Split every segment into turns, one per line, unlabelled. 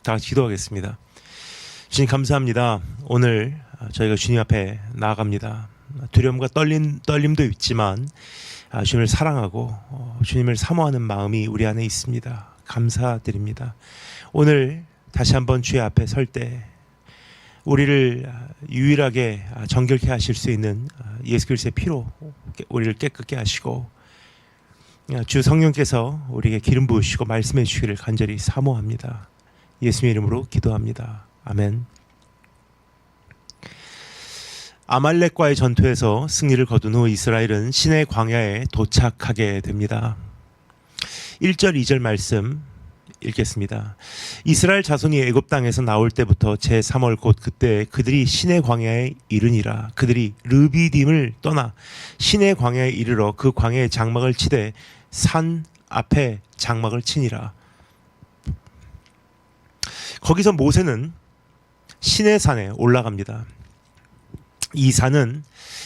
다 같이 기도하겠습니다. 주님 감사합니다. 오늘 저희가 주님 앞에 나아갑니다. 두려움과 떨림도 있지만 주님을 사랑하고 주님을 사모하는 마음이 우리 안에 있습니다. 감사드립니다. 오늘 다시 한번 주의 앞에 설 때 우리를 유일하게 정결케 하실 수 있는 예수 그리스도의 피로 우리를 깨끗게 하시고 주 성령께서 우리에게 기름 부으시고 말씀해 주시기를 간절히 사모합니다. 예수님의 이름으로 기도합니다. 아멘. 아말렉과의 전투에서 승리를 거둔 후 이스라엘은 시내 광야에 도착하게 됩니다. 1절 2절 말씀 읽겠습니다. 이스라엘 자손이 애굽 땅에서 나올 때부터 제3월 곧 그때 그들이 시내 광야에 이르니라. 그들이 르비딤을 떠나 시내 광야에 이르러 그 광야에 장막을 치되 산 앞에 장막을 치니라. 거기서 모세는 시내산에 올라갑니다. 이 산은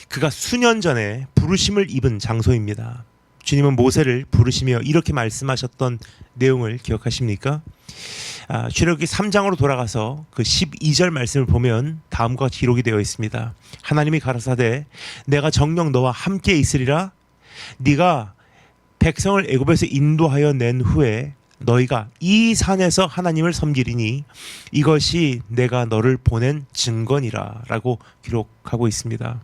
그가 수년 전에 부르심을 입은 장소입니다. 주님은 모세를 부르시며 이렇게 말씀하셨던 내용을 기억하십니까? 출애굽기 3장으로 돌아가서 그 12절 말씀을 보면 다음과 같이 기록이 되어 있습니다. 하나님이 가라사대 내가 정녕 너와 함께 있으리라. 네가 백성을 애굽에서 인도하여 낸 후에 너희가 이 산에서 하나님을 섬기리니 이것이 내가 너를 보낸 증거니라 라고 기록하고 있습니다.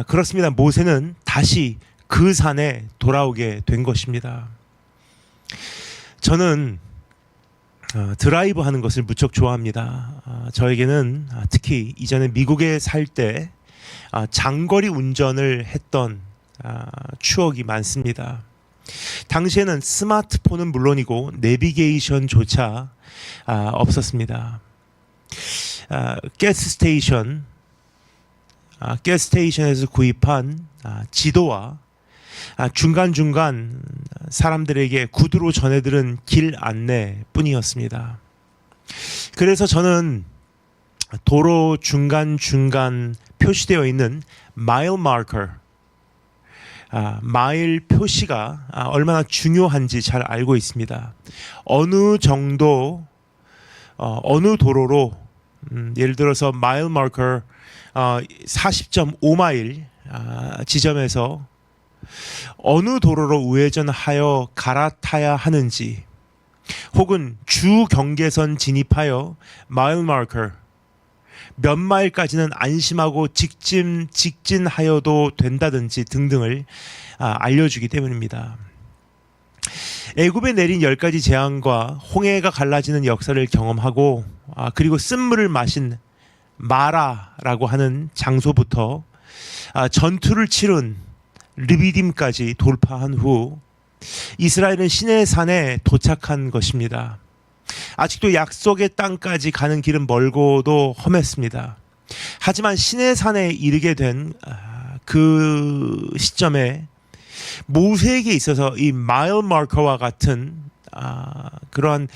그렇습니다. 모세는 다시 그 산에 돌아오게 된 것입니다. 저는 드라이브 하는 것을 무척 좋아합니다. 저에게는 특히 이전에 미국에 살 때 장거리 운전을 했던 추억이 많습니다. 당시에는 스마트폰은 물론이고 내비게이션조차 없었습니다. 가스스테이션에서 구입한 지도와 중간중간 사람들에게 구두로 전해들은 길 안내 뿐이었습니다. 그래서 저는 도로 중간중간 표시되어 있는 마일 마커, 마일 표시가 얼마나 중요한지 잘 알고 있습니다. 어느 정도 어느 도로로 예를 들어서 마일 마커 40.5마일 지점에서 어느 도로로 우회전하여 갈아타야 하는지 혹은 주 경계선 진입하여 마일 마커 몇 마일까지는 안심하고 직진하여도 된다든지 등등을 알려주기 때문입니다. 애굽에 내린 10가지 재앙과 홍해가 갈라지는 역사를 경험하고 그리고 쓴물을 마신 마라라고 하는 장소부터 전투를 치른 르비딤까지 돌파한 후 이스라엘은 시내산에 도착한 것입니다. 아직도 약속의 땅까지 가는 길은 멀고도 험했습니다. 하지만 시내산에 이르게 된 그 시점에 모세에게 있어서 이 마일 마커와 같은 그러한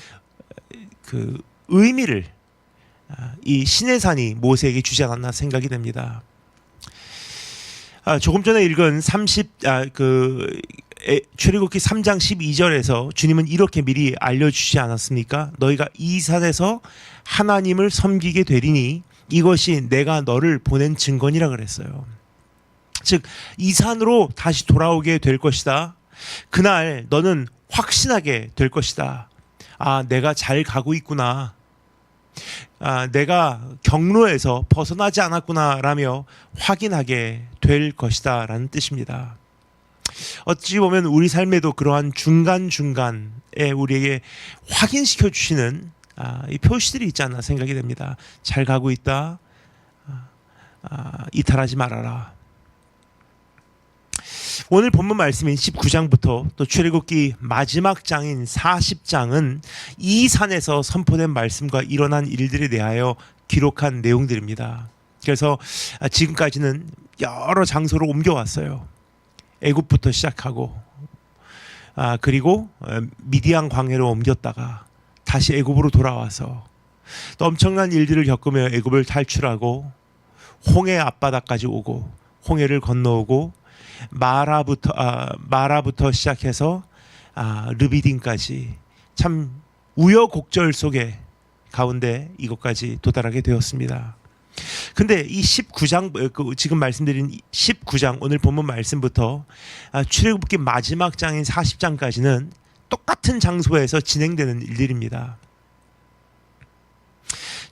그 의미를 이 시내산이 모세에게 주지 않았나 생각이 됩니다. 조금 전에 읽은 출애굽기 3장 12절에서 주님은 이렇게 미리 알려주시지 않았습니까? 너희가 이 산에서 하나님을 섬기게 되리니 이것이 내가 너를 보낸 증거니라 그랬어요. 즉 이 산으로 다시 돌아오게 될 것이다. 그날 너는 확신하게 될 것이다. 내가 잘 가고 있구나. 내가 경로에서 벗어나지 않았구나 라며 확인하게 될 것이다 라는 뜻입니다. 어찌 보면 우리 삶에도 그러한 중간중간에 우리에게 확인시켜 주시는 이 표시들이 있지 않나 생각이 됩니다. 잘 가고 있다. 이탈하지 말아라. 오늘 본문 말씀인 19장부터 또 출애굽기 마지막 장인 40장은 이 산에서 선포된 말씀과 일어난 일들에 대하여 기록한 내용들입니다. 그래서 지금까지는 여러 장소로 옮겨왔어요. 애굽부터 시작하고 그리고 미디안 광야로 옮겼다가 다시 애굽으로 돌아와서 또 엄청난 일들을 겪으며 애굽을 탈출하고 홍해 앞바다까지 오고 홍해를 건너오고 마라부터 시작해서 르비딤까지 참 우여곡절 속에 가운데 이것까지 도달하게 되었습니다. 근데 이 19장, 지금 말씀드린 19장 오늘 본문 말씀부터 출애굽기 마지막 장인 40장까지는 똑같은 장소에서 진행되는 일들입니다.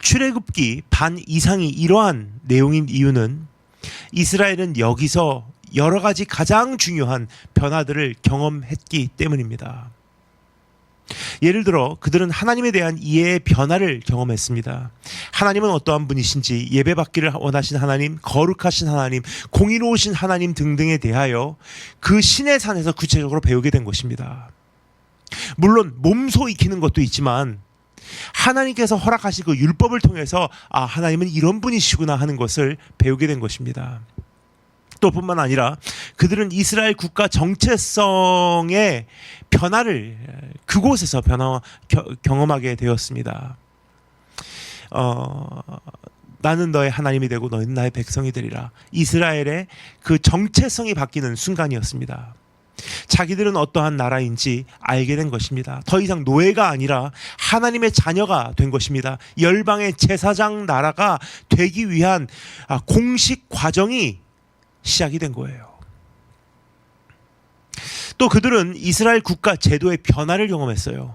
출애굽기 반 이상이 이러한 내용인 이유는 이스라엘은 여기서 여러 가지 가장 중요한 변화들을 경험했기 때문입니다. 예를 들어 그들은 하나님에 대한 이해의 변화를 경험했습니다. 하나님은 어떠한 분이신지, 예배받기를 원하신 하나님, 거룩하신 하나님, 공의로우신 하나님 등등에 대하여 그 신의 산에서 구체적으로 배우게 된 것입니다. 물론 몸소 익히는 것도 있지만 하나님께서 허락하신 그 율법을 통해서 하나님은 이런 분이시구나 하는 것을 배우게 된 것입니다. 또 뿐만 아니라 그들은 이스라엘 국가 정체성의 변화를 그곳에서 경험하게 되었습니다. 나는 너의 하나님이 되고 너희는 나의 백성이 되리라. 이스라엘의 그 정체성이 바뀌는 순간이었습니다. 자기들은 어떠한 나라인지 알게 된 것입니다. 더 이상 노예가 아니라 하나님의 자녀가 된 것입니다. 열방의 제사장 나라가 되기 위한 공식 과정이 시작이 된 거예요. 또 그들은 이스라엘 국가 제도의 변화를 경험했어요.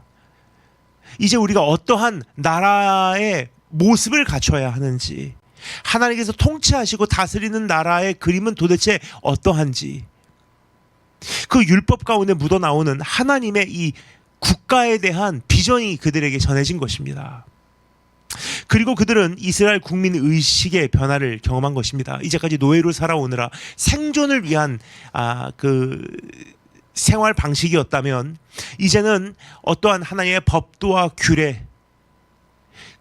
이제 우리가 어떠한 나라의 모습을 갖춰야 하는지, 하나님께서 통치하시고 다스리는 나라의 그림은 도대체 어떠한지, 그 율법 가운데 묻어나오는 하나님의 이 국가에 대한 비전이 그들에게 전해진 것입니다. 그리고 그들은 이스라엘 국민 의식의 변화를 경험한 것입니다. 이제까지 노예로 살아오느라 생존을 위한 그 생활 방식이었다면 이제는 어떠한 하나님의 법도와 규례,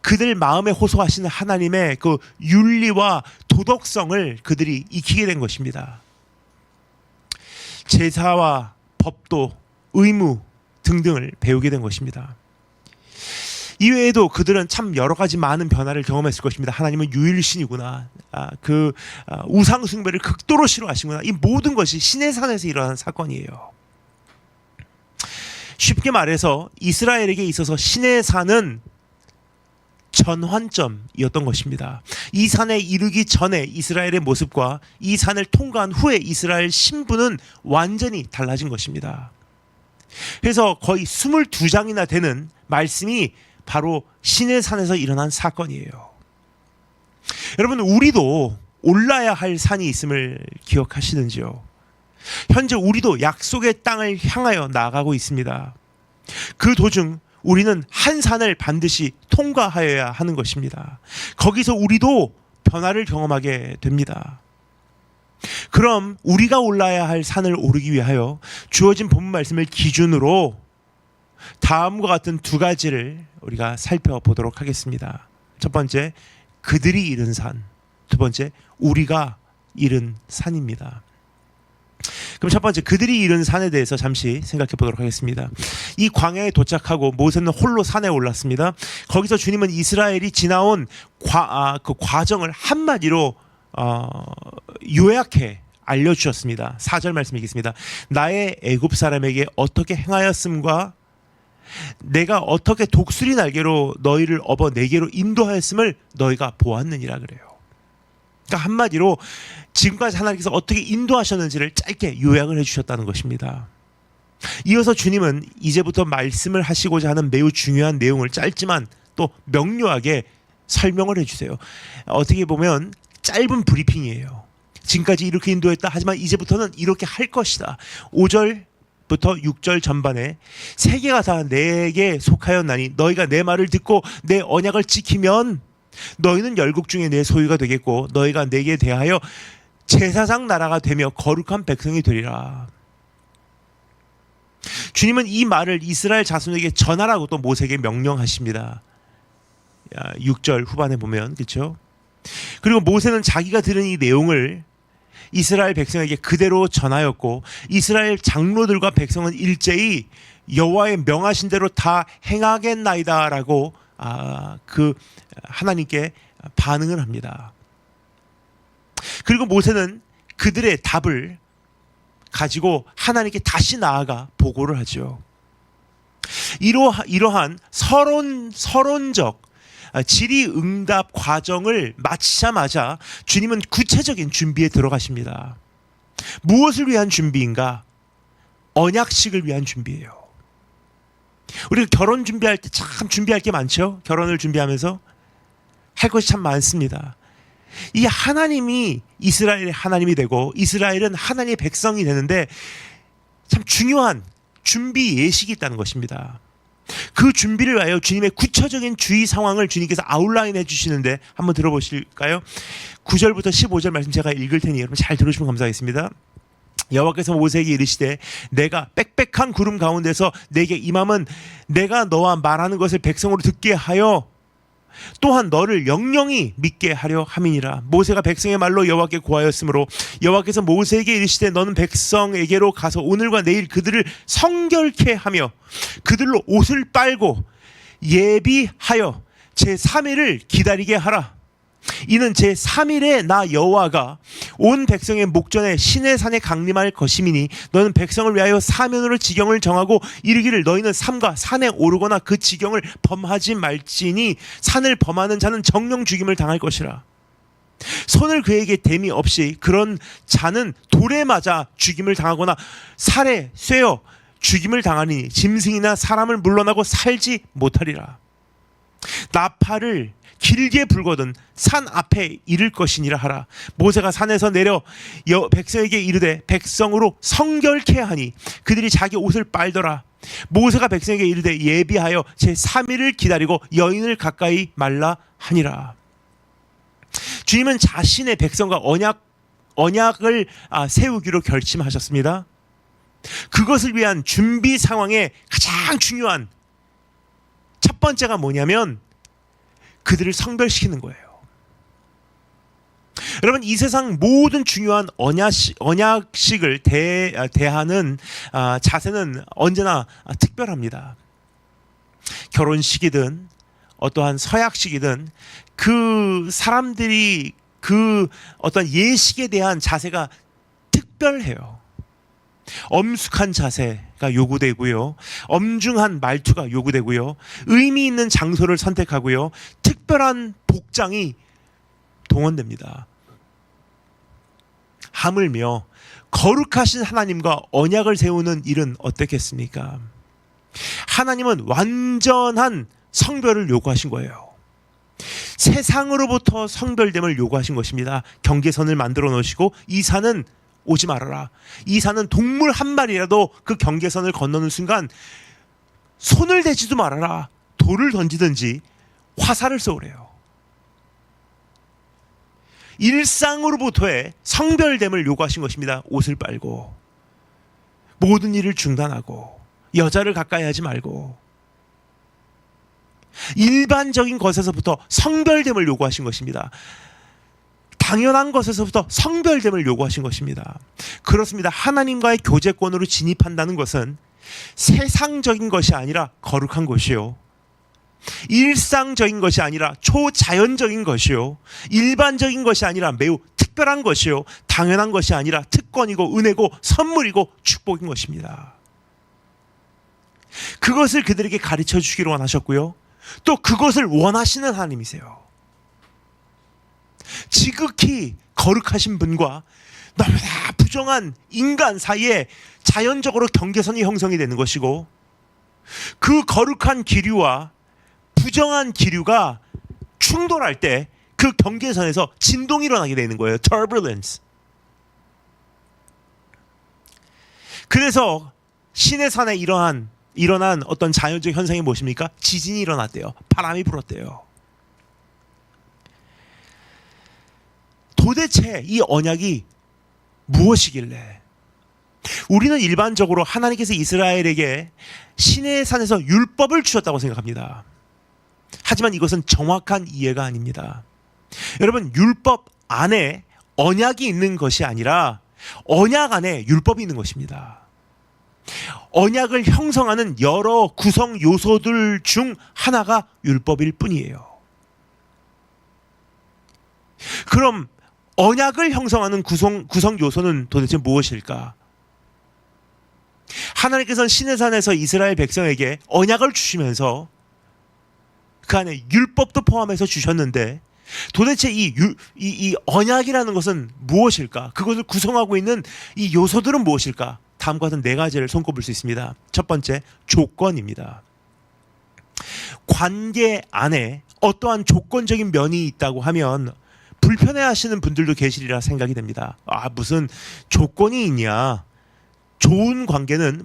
그들 마음에 호소하시는 하나님의 그 윤리와 도덕성을 그들이 익히게 된 것입니다. 제사와 법도, 의무 등등을 배우게 된 것입니다. 이외에도 그들은 참 여러 가지 많은 변화를 경험했을 것입니다. 하나님은 유일신이구나. 우상 숭배를 극도로 싫어하시구나. 이 모든 것이 신의 산에서 일어난 사건이에요. 쉽게 말해서 이스라엘에게 있어서 신의 산은 전환점이었던 것입니다. 이 산에 이르기 전에 이스라엘의 모습과 이 산을 통과한 후에 이스라엘 신분은 완전히 달라진 것입니다. 그래서 거의 22장이나 되는 말씀이 바로 신의 산에서 일어난 사건이에요. 여러분, 우리도 올라야 할 산이 있음을 기억하시는지요? 현재 우리도 약속의 땅을 향하여 나아가고 있습니다. 그 도중 우리는 한 산을 반드시 통과하여야 하는 것입니다. 거기서 우리도 변화를 경험하게 됩니다. 그럼 우리가 올라야 할 산을 오르기 위하여 주어진 본문 말씀을 기준으로 다음과 같은 두 가지를 우리가 살펴보도록 하겠습니다. 첫 번째, 그들이 이른 산. 두 번째, 우리가 이른 산입니다. 그럼 첫 번째, 그들이 이른 산에 대해서 잠시 생각해 보도록 하겠습니다. 이 광야에 도착하고 모세는 홀로 산에 올랐습니다. 거기서 주님은 이스라엘이 지나온 그 과정을 한마디로 요약해 알려주셨습니다. 4절 말씀 읽겠습니다. 나의 애굽 사람에게 어떻게 행하였음과 내가 어떻게 독수리 날개로 너희를 업어 내게로 인도하였음을 너희가 보았느니라 그래요. 그러니까 한마디로 지금까지 하나님께서 어떻게 인도하셨는지를 짧게 요약을 해주셨다는 것입니다. 이어서 주님은 이제부터 말씀을 하시고자 하는 매우 중요한 내용을 짧지만 또 명료하게 설명을 해주세요. 어떻게 보면 짧은 브리핑이에요. 지금까지 이렇게 인도했다. 하지만 이제부터는 이렇게 할 것이다. 5절부터 6절 전반에 세계가 다 내게 속하였나니 너희가 내 말을 듣고 내 언약을 지키면 너희는 열국 중에 내 소유가 되겠고 너희가 내게 대하여 제사장 나라가 되며 거룩한 백성이 되리라. 주님은 이 말을 이스라엘 자손에게 전하라고 또 모세에게 명령하십니다. 6절 후반에 보면, 그렇죠? 그리고 모세는 자기가 들은 이 내용을 이스라엘 백성에게 그대로 전하였고 이스라엘 장로들과 백성은 일제히 여호와의 명하신 대로 다 행하겠나이다라고 그 하나님께 반응을 합니다. 그리고 모세는 그들의 답을 가지고 하나님께 다시 나아가 보고를 하죠. 이러한 서론적 질의응답 과정을 마치자마자 주님은 구체적인 준비에 들어가십니다. 무엇을 위한 준비인가? 언약식을 위한 준비예요. 우리가 결혼 준비할 때 참 준비할 게 많죠. 결혼을 준비하면서 할 것이 참 많습니다. 이 하나님이 이스라엘의 하나님이 되고 이스라엘은 하나님의 백성이 되는데 참 중요한 준비 예식이 있다는 것입니다. 그 준비를 위하여 주님의 구체적인 주의 상황을 주님께서 아웃라인 해주시는데 한번 들어보실까요? 9절부터 15절 말씀 제가 읽을 테니 여러분 잘 들으시면 감사하겠습니다. 여호와께서 모세에게 이르시되 내가 빽빽한 구름 가운데서 내게 임함은 내가 너와 말하는 것을 백성으로 듣게 하여 또한 너를 영영히 믿게 하려 함이니라. 모세가 백성의 말로 여호와께 고하였으므로 여호와께서 모세에게 이르시되 너는 백성에게로 가서 오늘과 내일 그들을 성결케 하며 그들로 옷을 빨고 예비하여 제3일을 기다리게 하라. 이는 제3일에 나 여호와가 온 백성의 목전에 시내산에 강림할 것임이니 너는 백성을 위하여 사면으로 지경을 정하고 이르기를 너희는 삼가 산에 오르거나 그 지경을 범하지 말지니 산을 범하는 자는 정령 죽임을 당할 것이라. 손을 그에게 댐이 없이 그런 자는 돌에 맞아 죽임을 당하거나 살에 쇠어 죽임을 당하니 짐승이나 사람을 물러나고 살지 못하리라. 나팔을 길게 불거든 산 앞에 이를 것이니라 하라. 모세가 산에서 내려 백성에게 이르되 백성으로 성결케 하니 그들이 자기 옷을 빨더라. 모세가 백성에게 이르되 예비하여 제3일을 기다리고 여인을 가까이 말라 하니라. 주님은 자신의 백성과 언약을 세우기로 결심하셨습니다. 그것을 위한 준비 상황의 가장 중요한 첫 번째가 뭐냐면 그들을 성별시키는 거예요. 여러분 이 세상 모든 중요한 언약식을 대하는 자세는 언제나 특별합니다. 결혼식이든 어떠한 서약식이든 그 사람들이 그 어떤 예식에 대한 자세가 특별해요. 엄숙한 자세가 요구되고요. 엄중한 말투가 요구되고요. 의미 있는 장소를 선택하고요. 특별한 복장이 동원됩니다. 하물며 거룩하신 하나님과 언약을 세우는 일은 어떻겠습니까? 하나님은 완전한 성별을 요구하신 거예요. 세상으로부터 성별됨을 요구하신 것입니다. 경계선을 만들어 놓으시고 이 산은 오지 말아라. 이 산은 동물 한 마리라도 그 경계선을 건너는 순간 손을 대지도 말아라. 돌을 던지든지 화살을 쏘으래요. 일상으로부터의 성별됨을 요구하신 것입니다. 옷을 빨고 모든 일을 중단하고 여자를 가까이 하지 말고 일반적인 것에서부터 성별됨을 요구하신 것입니다. 당연한 것에서부터 성별됨을 요구하신 것입니다. 그렇습니다. 하나님과의 교제권으로 진입한다는 것은 세상적인 것이 아니라 거룩한 것이요, 일상적인 것이 아니라 초자연적인 것이요, 일반적인 것이 아니라 매우 특별한 것이요, 당연한 것이 아니라 특권이고 은혜고 선물이고 축복인 것입니다. 그것을 그들에게 가르쳐 주기로 원하셨고요, 또 그것을 원하시는 하나님이세요. 지극히 거룩하신 분과 너무나 부정한 인간 사이에 자연적으로 경계선이 형성이 되는 것이고, 그 거룩한 기류와 부정한 기류가 충돌할 때 그 경계선에서 진동이 일어나게 되는 거예요. turbulence. 그래서 시내산에 일어난 어떤 자연적 현상이 무엇입니까? 지진이 일어났대요. 바람이 불었대요. 도대체 이 언약이 무엇이길래? 우리는 일반적으로 하나님께서 이스라엘에게 시내산에서 율법을 주셨다고 생각합니다. 하지만 이것은 정확한 이해가 아닙니다. 여러분, 율법 안에 언약이 있는 것이 아니라 언약 안에 율법이 있는 것입니다. 언약을 형성하는 여러 구성 요소들 중 하나가 율법일 뿐이에요. 그럼 언약을 형성하는 구성 요소는 도대체 무엇일까? 하나님께서는 시내산에서 이스라엘 백성에게 언약을 주시면서 그 안에 율법도 포함해서 주셨는데 도대체 이 언약이라는 것은 무엇일까? 그것을 구성하고 있는 이 요소들은 무엇일까? 다음과 같은 네 가지를 손꼽을 수 있습니다. 첫 번째, 조건입니다. 관계 안에 어떠한 조건적인 면이 있다고 하면 불편해하시는 분들도 계시리라 생각이 됩니다. 무슨 조건이 있냐? 좋은 관계는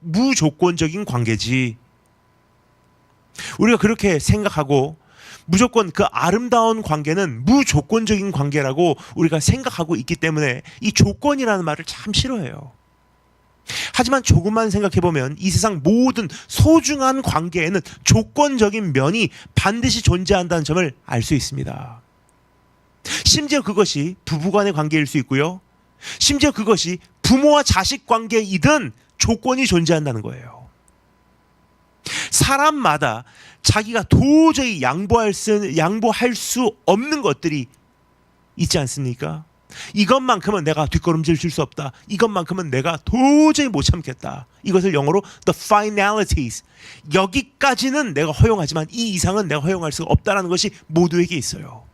무조건적인 관계지. 우리가 그렇게 생각하고 무조건 그 아름다운 관계는 무조건적인 관계라고 우리가 생각하고 있기 때문에 이 조건이라는 말을 참 싫어해요. 하지만 조금만 생각해보면 이 세상 모든 소중한 관계에는 조건적인 면이 반드시 존재한다는 점을 알 수 있습니다. 심지어 그것이 부부간의 관계일 수 있고요. 심지어 그것이 부모와 자식 관계이든 조건이 존재한다는 거예요. 사람마다 자기가 도저히 양보할 수 없는 것들이 있지 않습니까? 이것만큼은 내가 뒷걸음질 줄 수 없다. 이것만큼은 내가 도저히 못 참겠다. 이것을 영어로 the finalities. 여기까지는 내가 허용하지만 이 이상은 내가 허용할 수가 없다는 것이 모두에게 있어요.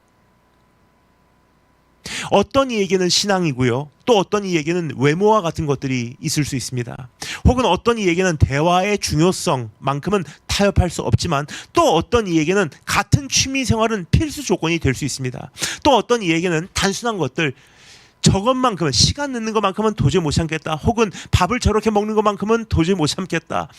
어떤 이에게는 신앙이고요. 또 어떤 이에게는 외모와 같은 것들이 있을 수 있습니다. 혹은 어떤 이에게는 대화의 중요성만큼은 타협할 수 없지만 또 어떤 이에게는 같은 취미 생활은 필수 조건이 될 수 있습니다. 또 어떤 이에게는 단순한 것들, 저것만큼은, 시간 늦는 것만큼은 도저히 못 참겠다. 혹은 밥을 저렇게 먹는 것만큼은 도저히 못 참겠다.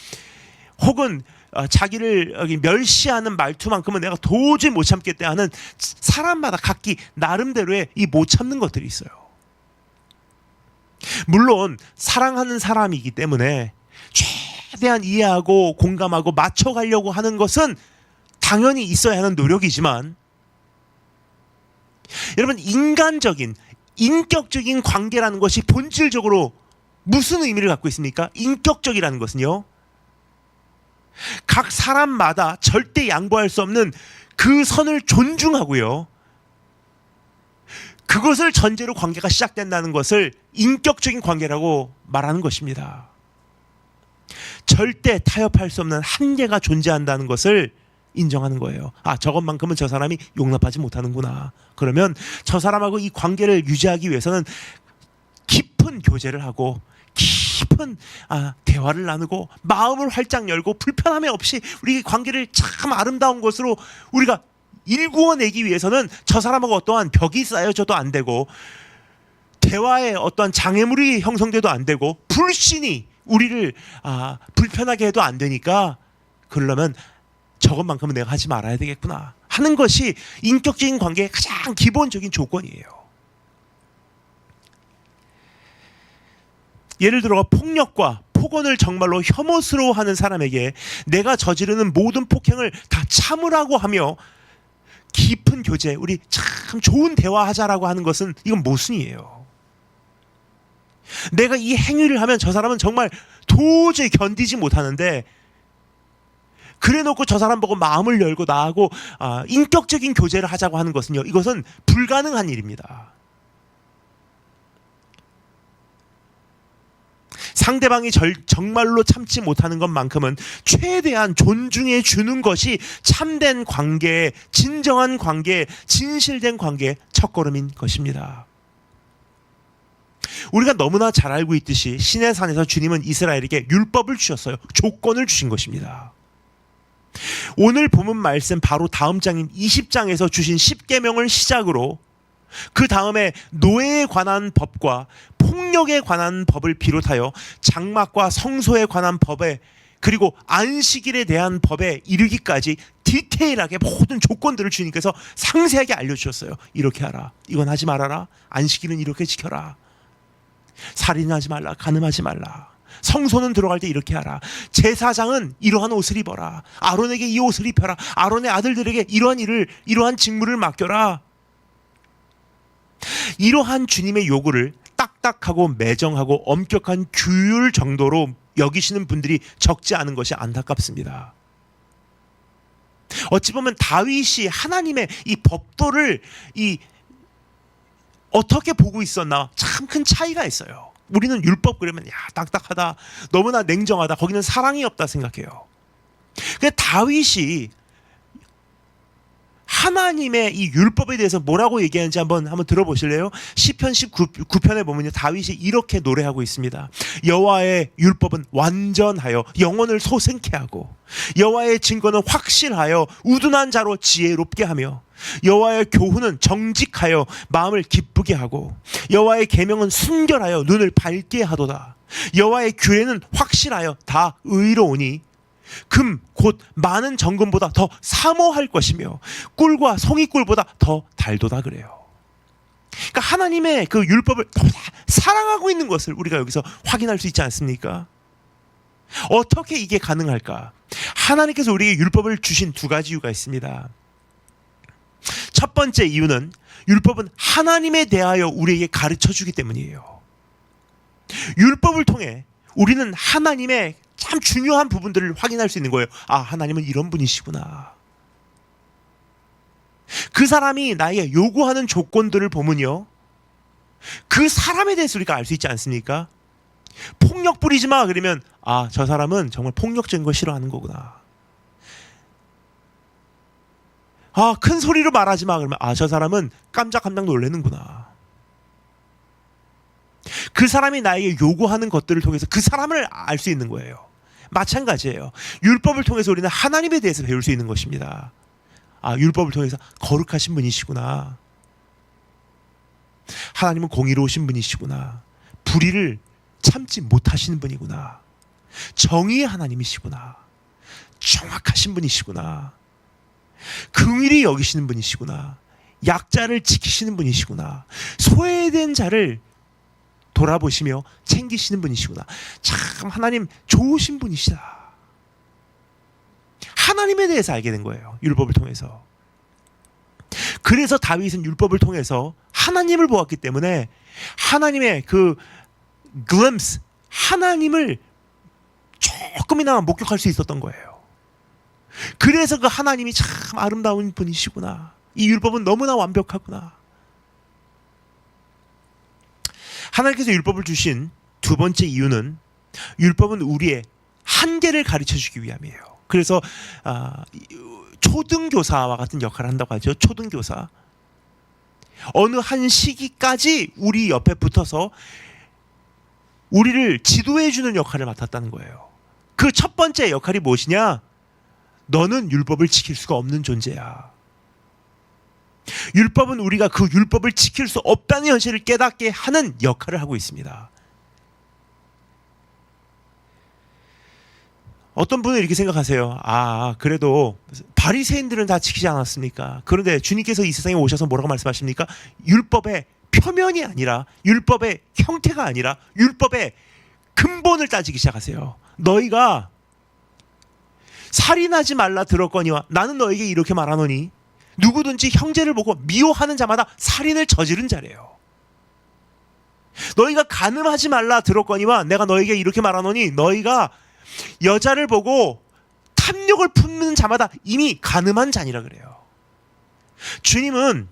혹은 자기를 멸시하는 말투만큼은 내가 도저히 못 참겠다 하는 사람마다 각기 나름대로의 이 못 참는 것들이 있어요. 물론 사랑하는 사람이기 때문에 최대한 이해하고 공감하고 맞춰가려고 하는 것은 당연히 있어야 하는 노력이지만 여러분, 인간적인 인격적인 관계라는 것이 본질적으로 무슨 의미를 갖고 있습니까? 인격적이라는 것은요, 각 사람마다 절대 양보할 수 없는 그 선을 존중하고요, 그것을 전제로 관계가 시작된다는 것을 인격적인 관계라고 말하는 것입니다. 절대 타협할 수 없는 한계가 존재한다는 것을 인정하는 거예요. 저것만큼은 저 사람이 용납하지 못하는구나. 그러면 저 사람하고 이 관계를 유지하기 위해서는 깊은 교제를 하고 깊은 대화를 나누고 마음을 활짝 열고 불편함이 없이 우리 관계를 참 아름다운 것으로 우리가 일구어내기 위해서는 저 사람하고 어떠한 벽이 쌓여져도 안 되고 대화에 어떠한 장애물이 형성돼도 안 되고 불신이 우리를 불편하게 해도 안 되니까 그러려면 저것만큼은 내가 하지 말아야 되겠구나 하는 것이 인격적인 관계의 가장 기본적인 조건이에요. 예를 들어 폭력과 폭언을 정말로 혐오스러워하는 사람에게 내가 저지르는 모든 폭행을 다 참으라고 하며 깊은 교제, 우리 참 좋은 대화하자라고 하는 것은 이건 모순이에요. 내가 이 행위를 하면 저 사람은 정말 도저히 견디지 못하는데 그래놓고 저 사람 보고 마음을 열고 나하고 인격적인 교제를 하자고 하는 것은요, 이것은 불가능한 일입니다. 상대방이 정말로 참지 못하는 것만큼은 최대한 존중해 주는 것이 참된 관계, 진정한 관계, 진실된 관계의 첫걸음인 것입니다. 우리가 너무나 잘 알고 있듯이 시내산에서 주님은 이스라엘에게 율법을 주셨어요. 조건을 주신 것입니다. 오늘 본문 말씀 바로 다음 장인 20장에서 주신 10계명을 시작으로 그 다음에 노예에 관한 법과 폭력에 관한 법을 비롯하여 장막과 성소에 관한 법에 그리고 안식일에 대한 법에 이르기까지 디테일하게 모든 조건들을 주님께서 상세하게 알려주셨어요. 이렇게 하라, 이건 하지 말아라, 안식일은 이렇게 지켜라, 살인하지 말라, 간음하지 말라, 성소는 들어갈 때 이렇게 하라, 제사장은 이러한 옷을 입어라, 아론에게 이 옷을 입혀라, 아론의 아들들에게 이러한 직무를 맡겨라. 이러한 주님의 요구를 딱딱하고 매정하고 엄격한 규율 정도로 여기시는 분들이 적지 않은 것이 안타깝습니다. 어찌 보면 다윗이 하나님의 이 법도를 어떻게 보고 있었나 참 큰 차이가 있어요. 우리는 율법 그러면 딱딱하다, 너무나 냉정하다, 거기는 사랑이 없다 생각해요. 근데 다윗이 하나님의 이 율법에 대해서 뭐라고 얘기하는지 한번 들어보실래요? 시편 19편에 보면요, 다윗이 이렇게 노래하고 있습니다. 여호와의 율법은 완전하여 영혼을 소생케 하고, 여호와의 증거는 확실하여 우둔한 자로 지혜롭게 하며, 여호와의 교훈은 정직하여 마음을 기쁘게 하고, 여호와의 계명은 순결하여 눈을 밝게 하도다. 여호와의 규례는 확실하여 다 의로우니 금 곧 많은 정금보다 더 사모할 것이며 꿀과 송이꿀보다 더 달도다 그래요. 그러니까 하나님의 그 율법을 사랑하고 있는 것을 우리가 여기서 확인할 수 있지 않습니까? 어떻게 이게 가능할까? 하나님께서 우리에게 율법을 주신 두 가지 이유가 있습니다. 첫 번째 이유는 율법은 하나님에 대하여 우리에게 가르쳐 주기 때문이에요. 율법을 통해 우리는 하나님의 참 중요한 부분들을 확인할 수 있는 거예요. 아, 하나님은 이런 분이시구나. 그 사람이 나에게 요구하는 조건들을 보면요, 그 사람에 대해서 우리가 알 수 있지 않습니까? 폭력 부리지 마 그러면 아, 저 사람은 정말 폭력적인 걸 싫어하는 거구나. 아, 큰 소리로 말하지 마 그러면 아, 저 사람은 깜짝깜짝 놀라는구나. 그 사람이 나에게 요구하는 것들을 통해서 그 사람을 알 수 있는 거예요. 마찬가지예요. 율법을 통해서 우리는 하나님에 대해서 배울 수 있는 것입니다. 아, 율법을 통해서 거룩하신 분이시구나. 하나님은 공의로우신 분이시구나. 불의를 참지 못하시는 분이구나. 정의의 하나님이시구나. 정확하신 분이시구나. 긍휼히 여기시는 분이시구나. 약자를 지키시는 분이시구나. 소외된 자를 돌아보시며 챙기시는 분이시구나. 참 하나님 좋으신 분이시다. 하나님에 대해서 알게 된 거예요. 율법을 통해서. 그래서 다윗은 율법을 통해서 하나님을 보았기 때문에 하나님의 그 glimpse, 하나님을 조금이나마 목격할 수 있었던 거예요. 그래서 그 하나님이 참 아름다운 분이시구나. 이 율법은 너무나 완벽하구나. 하나님께서 율법을 주신 두 번째 이유는 율법은 우리의 한계를 가르쳐주기 위함이에요. 그래서 초등교사와 같은 역할을 한다고 하죠. 초등교사. 어느 한 시기까지 우리 옆에 붙어서 우리를 지도해주는 역할을 맡았다는 거예요. 그 첫 번째 역할이 무엇이냐? 너는 율법을 지킬 수가 없는 존재야. 율법은 우리가 그 율법을 지킬 수 없다는 현실을 깨닫게 하는 역할을 하고 있습니다. 어떤 분은 이렇게 생각하세요. 아, 그래도 바리새인들은 다 지키지 않았습니까? 그런데 주님께서 이 세상에 오셔서 뭐라고 말씀하십니까? 율법의 표면이 아니라, 율법의 형태가 아니라 율법의 근본을 따지기 시작하세요. 너희가 살인하지 말라 들었거니와 나는 너에게 이렇게 말하노니 누구든지 형제를 보고 미워하는 자마다 살인을 저지른 자래요. 너희가 간음하지 말라 들었거니와 내가 너에게 이렇게 말하노니 너희가 여자를 보고 탐욕을 품는 자마다 이미 간음한 자니라 그래요. 주님은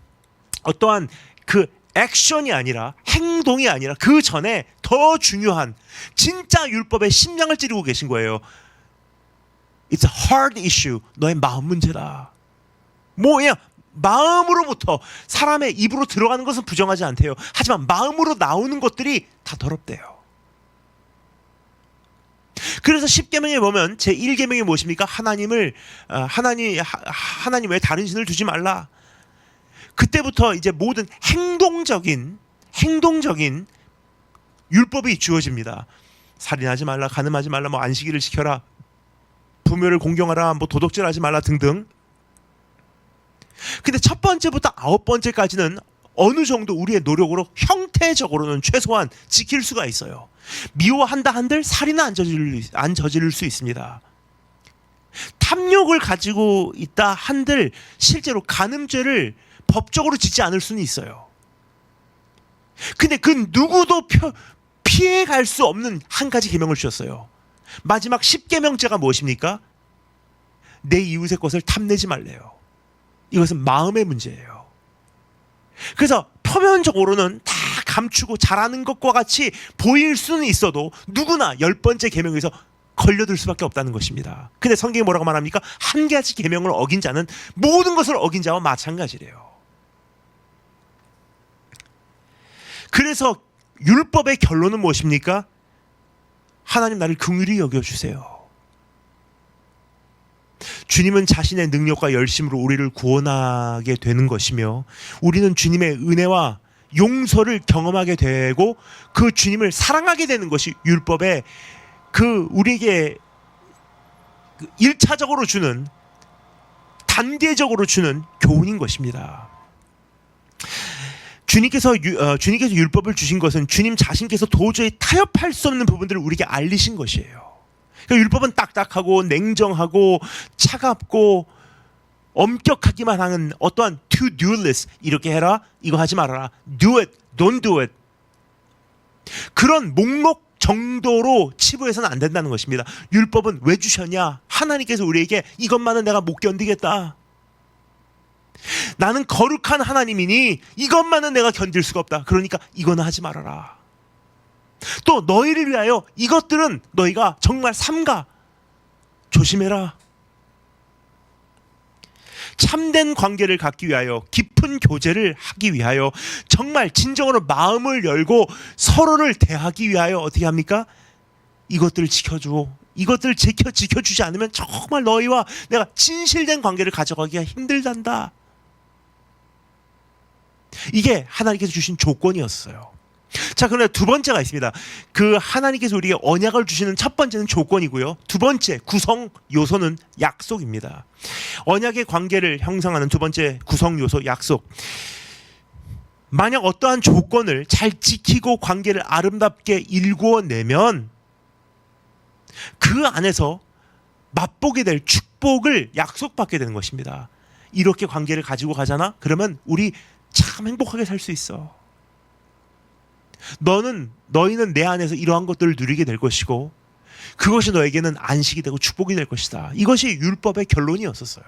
어떠한 그 액션이 아니라, 행동이 아니라 그 전에 더 중요한 진짜 율법의 심장을 찌르고 계신 거예요. It's a hard issue. 너의 마음 문제다. 뭐야? 마음으로부터 사람의 입으로 들어가는 것은 부정하지 않대요. 하지만 마음으로 나오는 것들이 다 더럽대요. 그래서 10계명에 보면 제1계명이 무엇입니까? 하나님 외에 다른 신을 두지 말라. 그때부터 이제 모든 행동적인 율법이 주어집니다. 살인하지 말라, 간음하지 말라, 뭐 안식일을 지켜라, 부모를 공경하라, 뭐 도덕질하지 말라 등등. 근데 첫 번째부터 9번째까지는 어느 정도 우리의 노력으로 형태적으로는 최소한 지킬 수가 있어요. 미워한다 한들 살인은 안 저지를 수 있습니다. 탐욕을 가지고 있다 한들 실제로 간음죄를 법적으로 짓지 않을 수는 있어요. 근데 그 누구도 피해갈 수 없는 한 가지 계명을 주셨어요. 마지막 10계명죄가 무엇입니까? 내 이웃의 것을 탐내지 말래요. 이것은 마음의 문제예요. 그래서 표면적으로는 다 감추고 잘하는 것과 같이 보일 수는 있어도 누구나 10번째 계명에서 걸려들 수밖에 없다는 것입니다. 근데 성경이 뭐라고 말합니까? 한 가지 계명을 어긴 자는 모든 것을 어긴 자와 마찬가지래요. 그래서 율법의 결론은 무엇입니까? 하나님 나를 긍휼히 여겨주세요. 주님은 자신의 능력과 열심으로 우리를 구원하게 되는 것이며 우리는 주님의 은혜와 용서를 경험하게 되고 그 주님을 사랑하게 되는 것이 율법의 그 우리에게 1차적으로 주는, 단계적으로 주는 교훈인 것입니다. 주님께서 율법을 주신 것은 주님 자신께서 도저히 타협할 수 없는 부분들을 우리에게 알리신 것이에요. 그러니까 율법은 딱딱하고 냉정하고 차갑고 엄격하기만 하는 어떠한 to-do list, 이렇게 해라, 이거 하지 말아라, do it, don't do it, 그런 목록 정도로 치부해서는 안 된다는 것입니다. 율법은 왜 주셨냐? 하나님께서 우리에게 이것만은 내가 못 견디겠다, 나는 거룩한 하나님이니 이것만은 내가 견딜 수가 없다, 그러니까 이거는 하지 말아라. 또 너희를 위하여 이것들은 너희가 정말 삼가 조심해라. 참된 관계를 갖기 위하여, 깊은 교제를 하기 위하여, 정말 진정으로 마음을 열고 서로를 대하기 위하여 어떻게 합니까? 이것들을 지켜줘. 이것들을 지켜주지 않으면 정말 너희와 내가 진실된 관계를 가져가기가 힘들단다. 이게 하나님께서 주신 조건이었어요. 자, 그런데 두 번째가 있습니다. 그 하나님께서 우리에게 언약을 주시는 첫 번째는 조건이고요, 두 번째 구성 요소는 약속입니다. 언약의 관계를 형성하는 두 번째 구성 요소, 약속. 만약 어떠한 조건을 잘 지키고 관계를 아름답게 일구어내면 그 안에서 맛보게 될 축복을 약속받게 되는 것입니다. 이렇게 관계를 가지고 가잖아? 그러면 우리 참 행복하게 살 수 있어. 너희는 내 안에서 이러한 것들을 누리게 될 것이고 그것이 너에게는 안식이 되고 축복이 될 것이다. 이것이 율법의 결론이었었어요.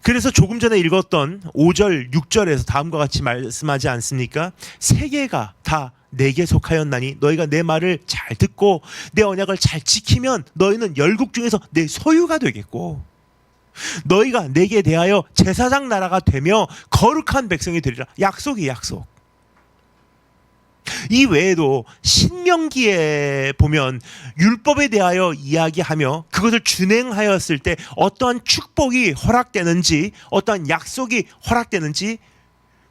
그래서 조금 전에 읽었던 5절, 6절에서 다음과 같이 말씀하지 않습니까? 세계가 다 내게 속하였나니 너희가 내 말을 잘 듣고 내 언약을 잘 지키면 너희는 열국 중에서 내 소유가 되겠고 너희가 내게 대하여 제사장 나라가 되며 거룩한 백성이 되리라. 약속이 약속. 이 외에도 신명기에 보면 율법에 대하여 이야기하며 그것을 준행하였을 때 어떠한 축복이 허락되는지, 어떠한 약속이 허락되는지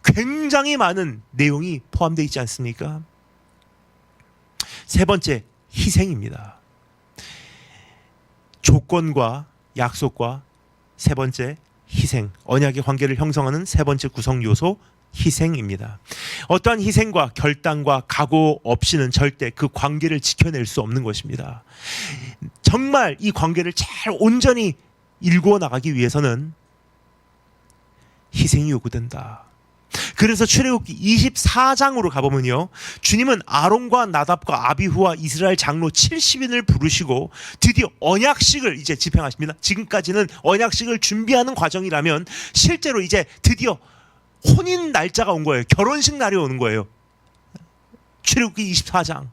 굉장히 많은 내용이 포함되어 있지 않습니까? 세 번째, 희생입니다. 조건과 약속과 세 번째, 희생. 언약의 관계를 형성하는 세 번째 구성 요소, 희생입니다. 어떠한 희생과 결단과 각오 없이는 절대 그 관계를 지켜낼 수 없는 것입니다. 정말 이 관계를 잘 온전히 일구어 나가기 위해서는 희생이 요구된다. 그래서 출애굽기 24장으로 가보면요, 주님은 아론과 나답과 아비후와 이스라엘 장로 70인을 부르시고 드디어 언약식을 이제 집행하십니다. 지금까지는 언약식을 준비하는 과정이라면 실제로 이제 드디어 혼인 날짜가 온 거예요. 결혼식 날이 오는 거예요. 출애굽기 24장.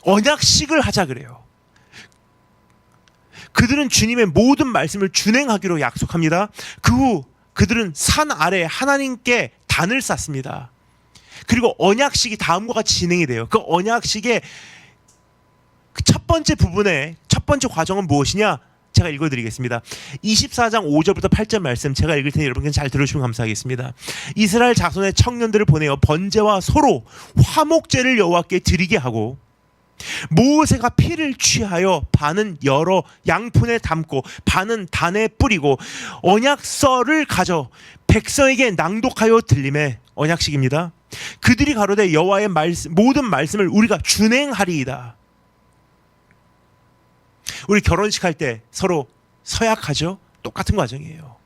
언약식을 하자 그래요. 그들은 주님의 모든 말씀을 준행하기로 약속합니다. 그 후 그들은 산 아래 하나님께 단을 쌓습니다. 그리고 언약식이 다음과 같이 진행이 돼요. 그 언약식의 그 첫 번째 부분의 첫 번째 과정은 무엇이냐? 제가 읽어드리겠습니다. 24장 5절부터 8절 말씀 제가 읽을 테니 여러분 잘 들어주시면 감사하겠습니다. 이스라엘 자손의 청년들을 보내어 번제와 소로 화목제를 여호와께 드리게 하고 모세가 피를 취하여 반은 여러 양푼에 담고 반은 단에 뿌리고 언약서를 가져 백성에게 낭독하여 들림에, 언약식입니다. 그들이 가로되 여호와의 모든 말씀을 우리가 준행하리이다. 우리 결혼식 할 때 서로 서약하죠? 똑같은 과정이에요.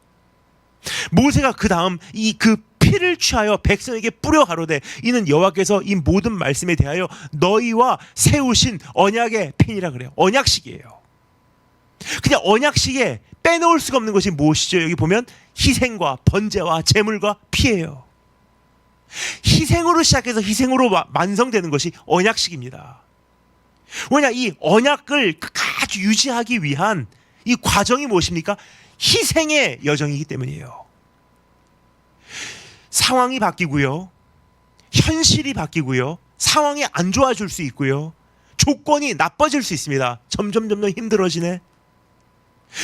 모세가 그 다음 그 피를 취하여 백성에게 뿌려 가로되 이는 여호와께서 이 모든 말씀에 대하여 너희와 세우신 언약의 펜이라 그래요. 언약식이에요. 그냥 언약식에 빼놓을 수가 없는 것이 무엇이죠? 여기 보면 희생과 번제와 제물과 피예요. 희생으로 시작해서 희생으로 완성되는 것이 언약식입니다. 왜냐, 이 언약을 끝까지 유지하기 위한 이 과정이 무엇입니까? 희생의 여정이기 때문이에요. 상황이 바뀌고요, 현실이 바뀌고요, 상황이 안 좋아질 수 있고요, 조건이 나빠질 수 있습니다. 점점 힘들어지네.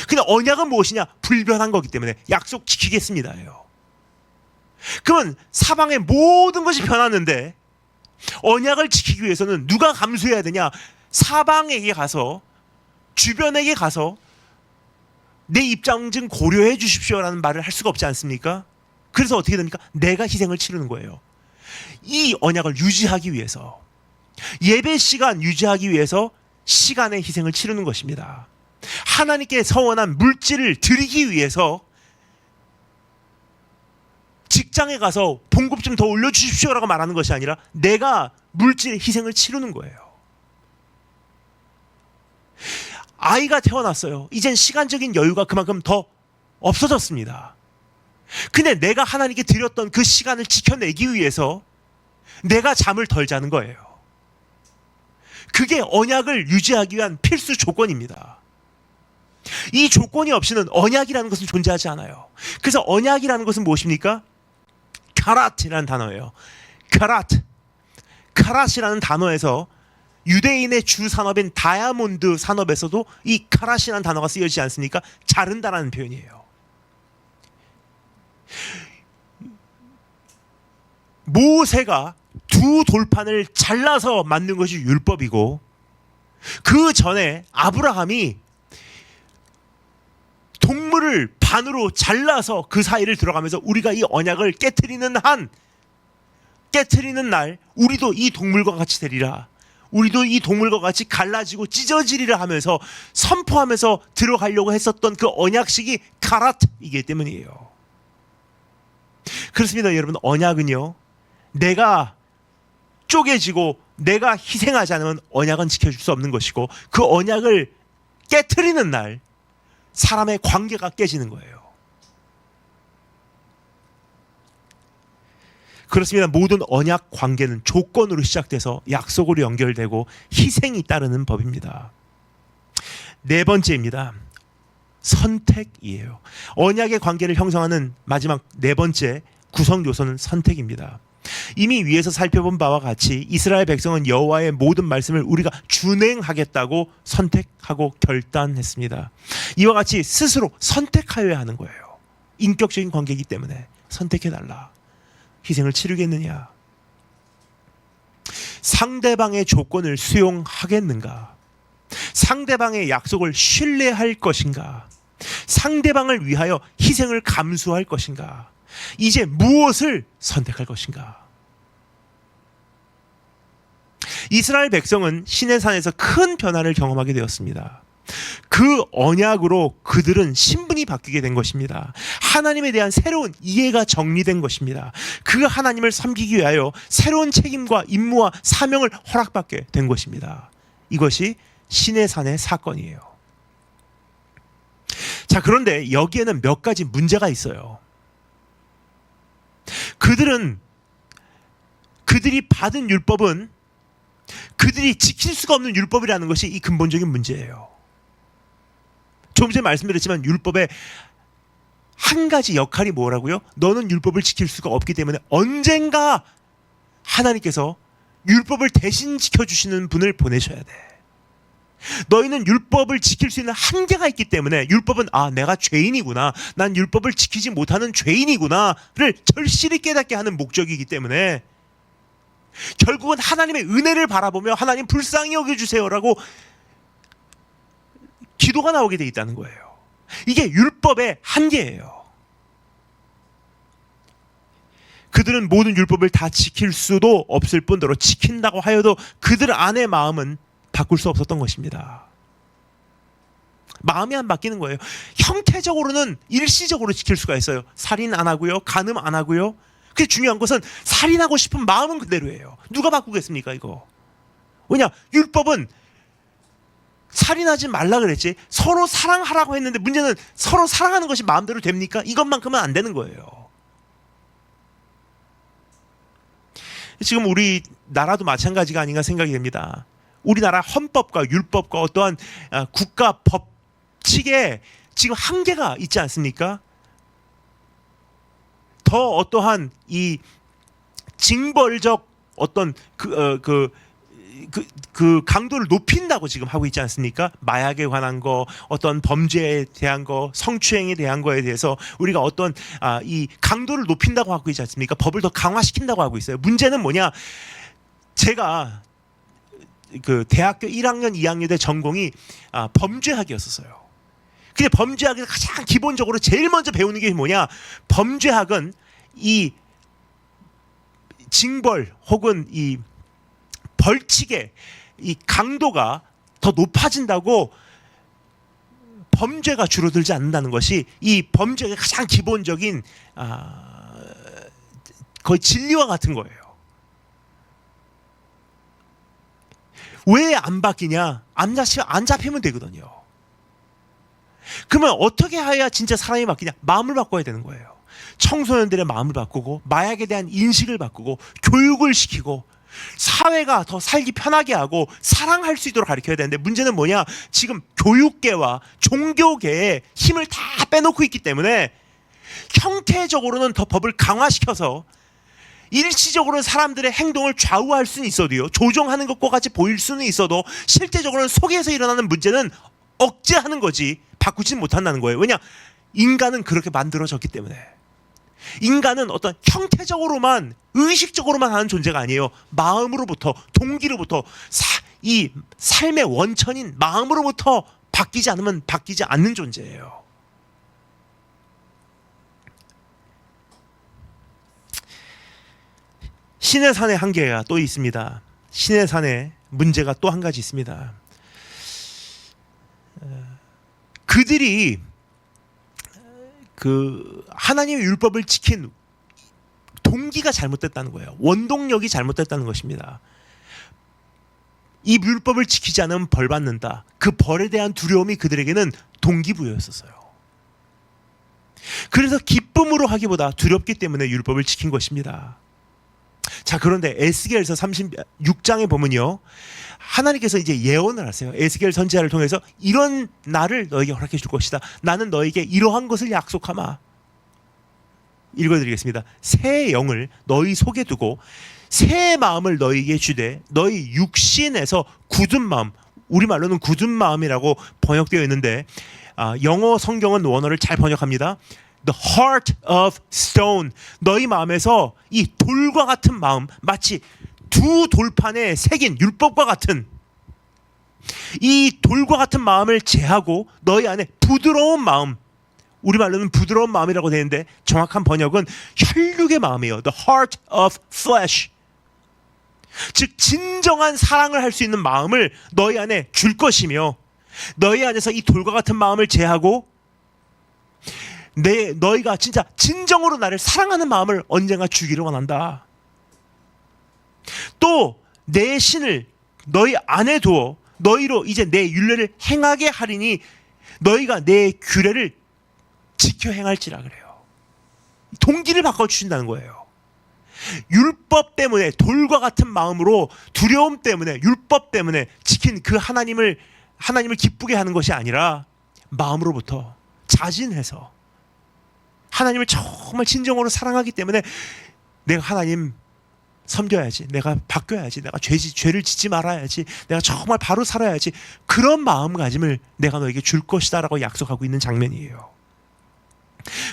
근데 언약은 무엇이냐? 불변한 거기 때문에 약속 지키겠습니다예요. 그러면 사방의 모든 것이 변하는데 언약을 지키기 위해서는 누가 감수해야 되냐? 사방에게 가서, 주변에게 가서 내 입장 좀 고려해 주십시오라는 말을 할 수가 없지 않습니까? 그래서 어떻게 됩니까? 내가 희생을 치르는 거예요. 이 언약을 유지하기 위해서, 예배 시간 유지하기 위해서 시간의 희생을 치르는 것입니다. 하나님께 서원한 물질을 드리기 위해서 직장에 가서 봉급 좀 더 올려주십시오라고 말하는 것이 아니라 내가 물질의 희생을 치르는 거예요. 아이가 태어났어요. 이젠 시간적인 여유가 그만큼 더 없어졌습니다. 근데 내가 하나님께 드렸던 그 시간을 지켜내기 위해서 내가 잠을 덜 자는 거예요. 그게 언약을 유지하기 위한 필수 조건입니다. 이 조건이 없이는 언약이라는 것은 존재하지 않아요. 그래서 언약이라는 것은 무엇입니까? 카라트라는 단어예요. 카라트이라는 단어에서 유대인의 주 산업인 다이아몬드 산업에서도 이 카라시라는 단어가 쓰여지지 않습니까? 자른다라는 표현이에요. 모세가 두 돌판을 잘라서 만든 것이 율법이고, 그 전에 아브라함이 동물을 반으로 잘라서 그 사이를 들어가면서 우리가 이 언약을 깨트리는 날 우리도 이 동물과 같이 되리라, 우리도 이 동물과 같이 갈라지고 찢어지리라 하면서 선포하면서 들어가려고 했었던 그 언약식이 카라트이기 때문이에요. 그렇습니다, 여러분. 언약은요, 내가 쪼개지고 내가 희생하지 않으면 언약은 지켜줄 수 없는 것이고, 그 언약을 깨트리는 날 사람의 관계가 깨지는 거예요. 그렇습니다. 모든 언약 관계는 조건으로 시작돼서 약속으로 연결되고 희생이 따르는 법입니다. 네 번째입니다. 선택이에요. 언약의 관계를 형성하는 마지막 네 번째 구성 요소는 선택입니다. 이미 위에서 살펴본 바와 같이 이스라엘 백성은 여호와의 모든 말씀을 우리가 준행하겠다고 선택하고 결단했습니다. 이와 같이 스스로 선택하여야 하는 거예요. 인격적인 관계이기 때문에 선택해달라. 희생을 치르겠느냐? 상대방의 조건을 수용하겠는가? 상대방의 약속을 신뢰할 것인가? 상대방을 위하여 희생을 감수할 것인가? 이제 무엇을 선택할 것인가? 이스라엘 백성은 시내산에서 큰 변화를 경험하게 되었습니다. 그 언약으로 그들은 신분이 바뀌게 된 것입니다. 하나님에 대한 새로운 이해가 정리된 것입니다. 그 하나님을 섬기기 위하여 새로운 책임과 임무와 사명을 허락받게 된 것입니다. 이것이 시내산의 사건이에요. 자, 그런데 여기에는 몇 가지 문제가 있어요. 그들이 받은 율법은 그들이 지킬 수가 없는 율법이라는 것이 이 근본적인 문제예요. 조금 전에 말씀드렸지만 율법의 한 가지 역할이 뭐라고요? 너는 율법을 지킬 수가 없기 때문에 언젠가 하나님께서 율법을 대신 지켜주시는 분을 보내셔야 돼. 너희는 율법을 지킬 수 있는 한계가 있기 때문에 율법은 내가 죄인이구나, 난 율법을 지키지 못하는 죄인이구나를 절실히 깨닫게 하는 목적이기 때문에 결국은 하나님의 은혜를 바라보며 하나님 불쌍히 여겨주세요라고 기도가 나오게 돼 있다는 거예요. 이게 율법의 한계예요. 그들은 모든 율법을 다 지킬 수도 없을 뿐더러 지킨다고 하여도 그들 안의 마음은 바꿀 수 없었던 것입니다. 마음이 안 바뀌는 거예요. 형태적으로는 일시적으로 지킬 수가 있어요. 살인 안 하고요, 간음 안 하고요. 그게 중요한 것은 살인하고 싶은 마음은 그대로예요. 누가 바꾸겠습니까, 이거? 왜냐, 율법은 살인하지 말라 그랬지, 서로 사랑하라고 했는데 문제는 서로 사랑하는 것이 마음대로 됩니까? 이것만큼은 안 되는 거예요. 지금 우리나라도 마찬가지가 아닌가 생각이 됩니다. 우리나라 헌법과 율법과 어떠한 국가 법칙에 지금 한계가 있지 않습니까? 더 어떠한 이 징벌적 어떤 그 강도를 높인다고 지금 하고 있지 않습니까? 마약에 관한 거, 어떤 범죄에 대한 거, 성추행에 대한 거에 대해서 우리가 어떤 이 강도를 높인다고 하고 있지 않습니까? 법을 더 강화시킨다고 하고 있어요. 문제는 뭐냐? 제가 그 대학교 1학년, 2학년 때 전공이 범죄학이었었어요. 근데 범죄학에서 가장 기본적으로 제일 먼저 배우는 게 뭐냐? 범죄학은 이 징벌 혹은 이 벌칙의 이 강도가 더 높아진다고 범죄가 줄어들지 않는다는 것이 이 범죄의 가장 기본적인 거의 진리와 같은 거예요. 왜 안 바뀌냐? 안 잡히면 되거든요. 그러면 어떻게 해야 진짜 사람이 바뀌냐? 마음을 바꿔야 되는 거예요. 청소년들의 마음을 바꾸고 마약에 대한 인식을 바꾸고 교육을 시키고 사회가 더 살기 편하게 하고 사랑할 수 있도록 가르쳐야 되는데, 문제는 뭐냐? 지금 교육계와 종교계에 힘을 다 빼놓고 있기 때문에 형태적으로는 더 법을 강화시켜서 일시적으로는 사람들의 행동을 좌우할 수는 있어도요, 조종하는 것과 같이 보일 수는 있어도 실제적으로는 속에서 일어나는 문제는 억제하는 거지 바꾸지는 못한다는 거예요. 왜냐? 인간은 그렇게 만들어졌기 때문에. 인간은 어떤 형태적으로만, 의식적으로만 하는 존재가 아니에요. 마음으로부터, 동기로부터, 이 삶의 원천인 마음으로부터 바뀌지 않으면 바뀌지 않는 존재예요. 신의 산의 한계가 또 있습니다. 신의 산에 문제가 또 한 가지 있습니다. 그들이 그 하나님의 율법을 지킨 동기가 잘못됐다는 거예요. 원동력이 잘못됐다는 것입니다. 이 율법을 지키지 않으면 벌 받는다. 그 벌에 대한 두려움이 그들에게는 동기부여였었어요. 그래서 기쁨으로 하기보다 두렵기 때문에 율법을 지킨 것입니다. 자, 그런데 에스겔서 36장에 보면요, 하나님께서 이제 예언을 하세요. 에스겔 선지자를 통해서 이런 날을 너에게 허락해 줄 것이다. 나는 너에게 이러한 것을 약속하마. 읽어드리겠습니다. 새 영을 너희 속에 두고 새 마음을 너희에게 주되 너희 육신에서 굳은 마음, 우리말로는 굳은 마음이라고 번역되어 있는데 영어 성경은 원어를 잘 번역합니다. The heart of stone. 너희 마음에서 이 돌과 같은 마음, 마치 두 돌판에 새긴 율법과 같은 이 돌과 같은 마음을 제하고 너희 안에 부드러운 마음, 우리말로는 부드러운 마음이라고 되는데 정확한 번역은 혈육의 마음이에요. The heart of flesh. 즉 진정한 사랑을 할 수 있는 마음을 너희 안에 줄 것이며, 너희 안에서 이 돌과 같은 마음을 제하고 너희가 진짜 진정으로 나를 사랑하는 마음을 언젠가 주기를 원한다. 또 내 신을 너희 안에 두어 너희로 이제 내 율례를 행하게 하리니 너희가 내 규례를 지켜 행할지라 그래요. 동기를 바꿔주신다는 거예요. 율법 때문에, 돌과 같은 마음으로 두려움 때문에, 율법 때문에 지킨 그 하나님을 기쁘게 하는 것이 아니라 마음으로부터 자진해서 하나님을 정말 진정으로 사랑하기 때문에 내가 하나님 섬겨야지, 내가 바뀌어야지, 내가 죄를 짓지 말아야지, 내가 정말 바로 살아야지, 그런 마음가짐을 내가 너에게 줄 것이다 라고 약속하고 있는 장면이에요.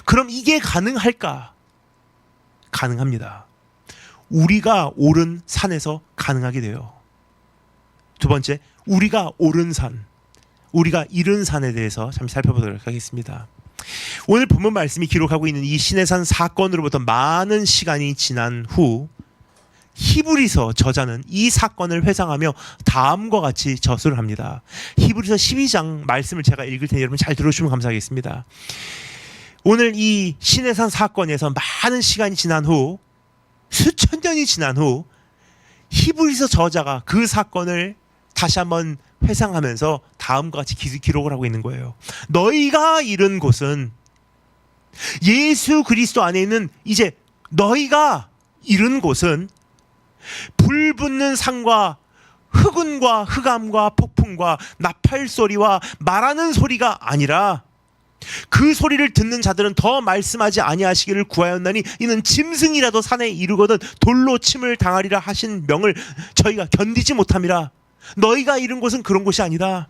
그럼 이게 가능할까? 가능합니다. 우리가 오른 산에서 가능하게 돼요. 두 번째, 우리가 오른 산, 우리가 이른 산에 대해서 잠시 살펴보도록 하겠습니다. 오늘 본문 말씀이 기록하고 있는 이 시내산 사건으로부터 많은 시간이 지난 후 히브리서 저자는 이 사건을 회상하며 다음과 같이 저술을 합니다. 히브리서 12장 말씀을 제가 읽을 테니 여러분 잘 들어주시면 감사하겠습니다. 오늘 이 시내산 사건에서 많은 시간이 지난 후, 수천 년이 지난 후 히브리서 저자가 그 사건을 다시 한번 회상하면서 다음과 같이 기록을 하고 있는 거예요. 너희가 이른 곳은, 예수 그리스도 안에 있는 이제 너희가 이른 곳은 불붙는 산과 흑운과 흑암과 폭풍과 나팔 소리와 말하는 소리가 아니라 그 소리를 듣는 자들은 더 말씀하지 아니하시기를 구하였나니 이는 짐승이라도 산에 이르거든 돌로 침을 당하리라 하신 명을 저희가 견디지 못함이라. 너희가 이른 곳은 그런 곳이 아니다.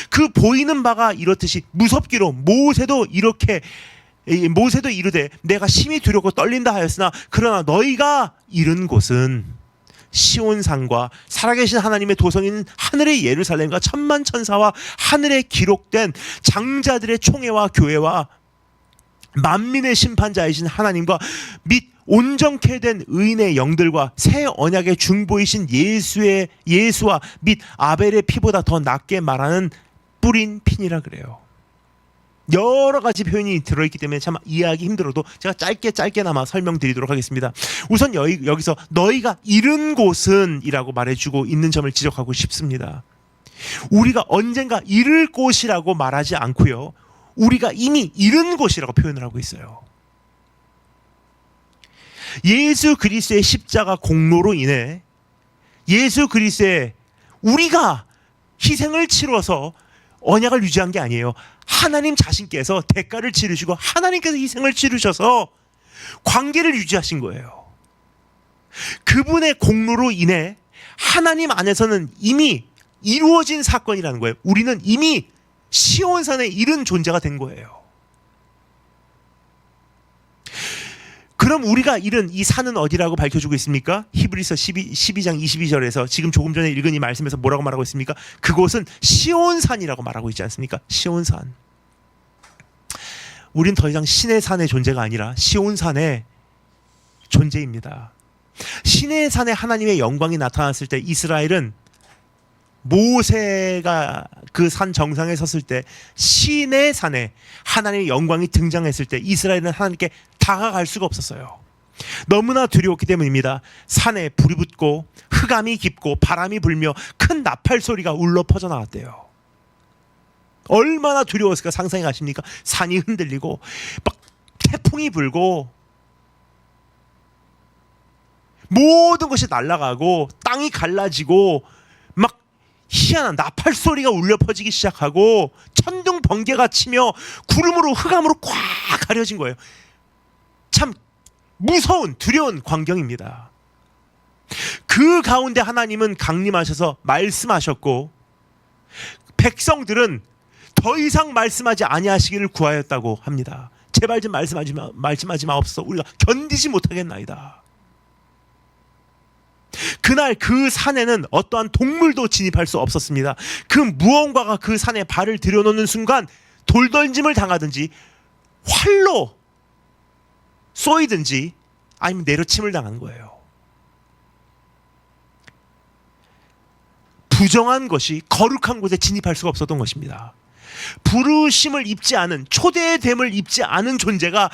그 보이는 바가 이렇듯이 무섭기로 모세도 이르되 내가 심히 두렵고 떨린다 하였으나 그러나 너희가 이른 곳은 시온산과 살아계신 하나님의 도성인 하늘의 예루살렘과 천만 천사와 하늘에 기록된 장자들의 총회와 교회와 만민의 심판자이신 하나님과 및 온전케 된 의인의 영들과 새 언약의 중보이신 예수와 및 아벨의 피보다 더 낫게 말하는 뿌린 피니라 그래요. 여러 가지 표현이 들어있기 때문에 참 이해하기 힘들어도 제가 짧게나마 설명드리도록 하겠습니다. 우선 여기서 너희가 이른 곳은 이라고 말해주고 있는 점을 지적하고 싶습니다. 우리가 언젠가 이를 곳이라고 말하지 않고요, 우리가 이미 이른 곳이라고 표현을 하고 있어요. 예수 그리스도의 십자가 공로로 인해 예수 그리스도의 우리가 희생을 치러서 언약을 유지한 게 아니에요. 하나님 자신께서 대가를 치르시고 하나님께서 희생을 치르셔서 관계를 유지하신 거예요. 그분의 공로로 인해 하나님 안에서는 이미 이루어진 사건이라는 거예요. 우리는 이미 시온산에 이른 존재가 된 거예요. 그럼 우리가 이른 이 산은 어디라고 밝혀주고 있습니까? 히브리서 12장 22절에서 지금 조금 전에 읽은 이 말씀에서 뭐라고 말하고 있습니까? 그곳은 시온산이라고 말하고 있지 않습니까? 시온산. 우린 더 이상 신의 산의 존재가 아니라 시온산의 존재입니다. 신의 산에 하나님의 영광이 나타났을 때 이스라엘은 모세가 그 산 정상에 섰을 때 신의 산에 하나님의 영광이 등장했을 때 이스라엘은 하나님께 다가갈 수가 없었어요. 너무나 두려웠기 때문입니다. 산에 불이 붙고 흑암이 깊고 바람이 불며 큰 나팔 소리가 울려 퍼져나왔대요. 얼마나 두려웠을까 상상해 가십니까? 산이 흔들리고 막 태풍이 불고 모든 것이 날아가고 땅이 갈라지고 막 희한한 나팔 소리가 울려 퍼지기 시작하고 천둥 번개가 치며 구름으로 흑암으로 꽉 가려진 거예요. 참 무서운 두려운 광경입니다. 그 가운데 하나님은 강림하셔서 말씀하셨고 백성들은 더 이상 말씀하지 아니하시기를 구하였다고 합니다. 제발 좀 말씀하지 마옵소서. 우리가 견디지 못하겠나이다. 그날 그 산에는 어떠한 동물도 진입할 수 없었습니다. 그 무언가가 그 산에 발을 들여놓는 순간 돌던짐을 당하든지 활로 쏘이든지 아니면 내려침을 당하는 거예요. 부정한 것이 거룩한 곳에 진입할 수가 없었던 것입니다. 부르심을 입지 않은, 초대됨을 입지 않은 존재가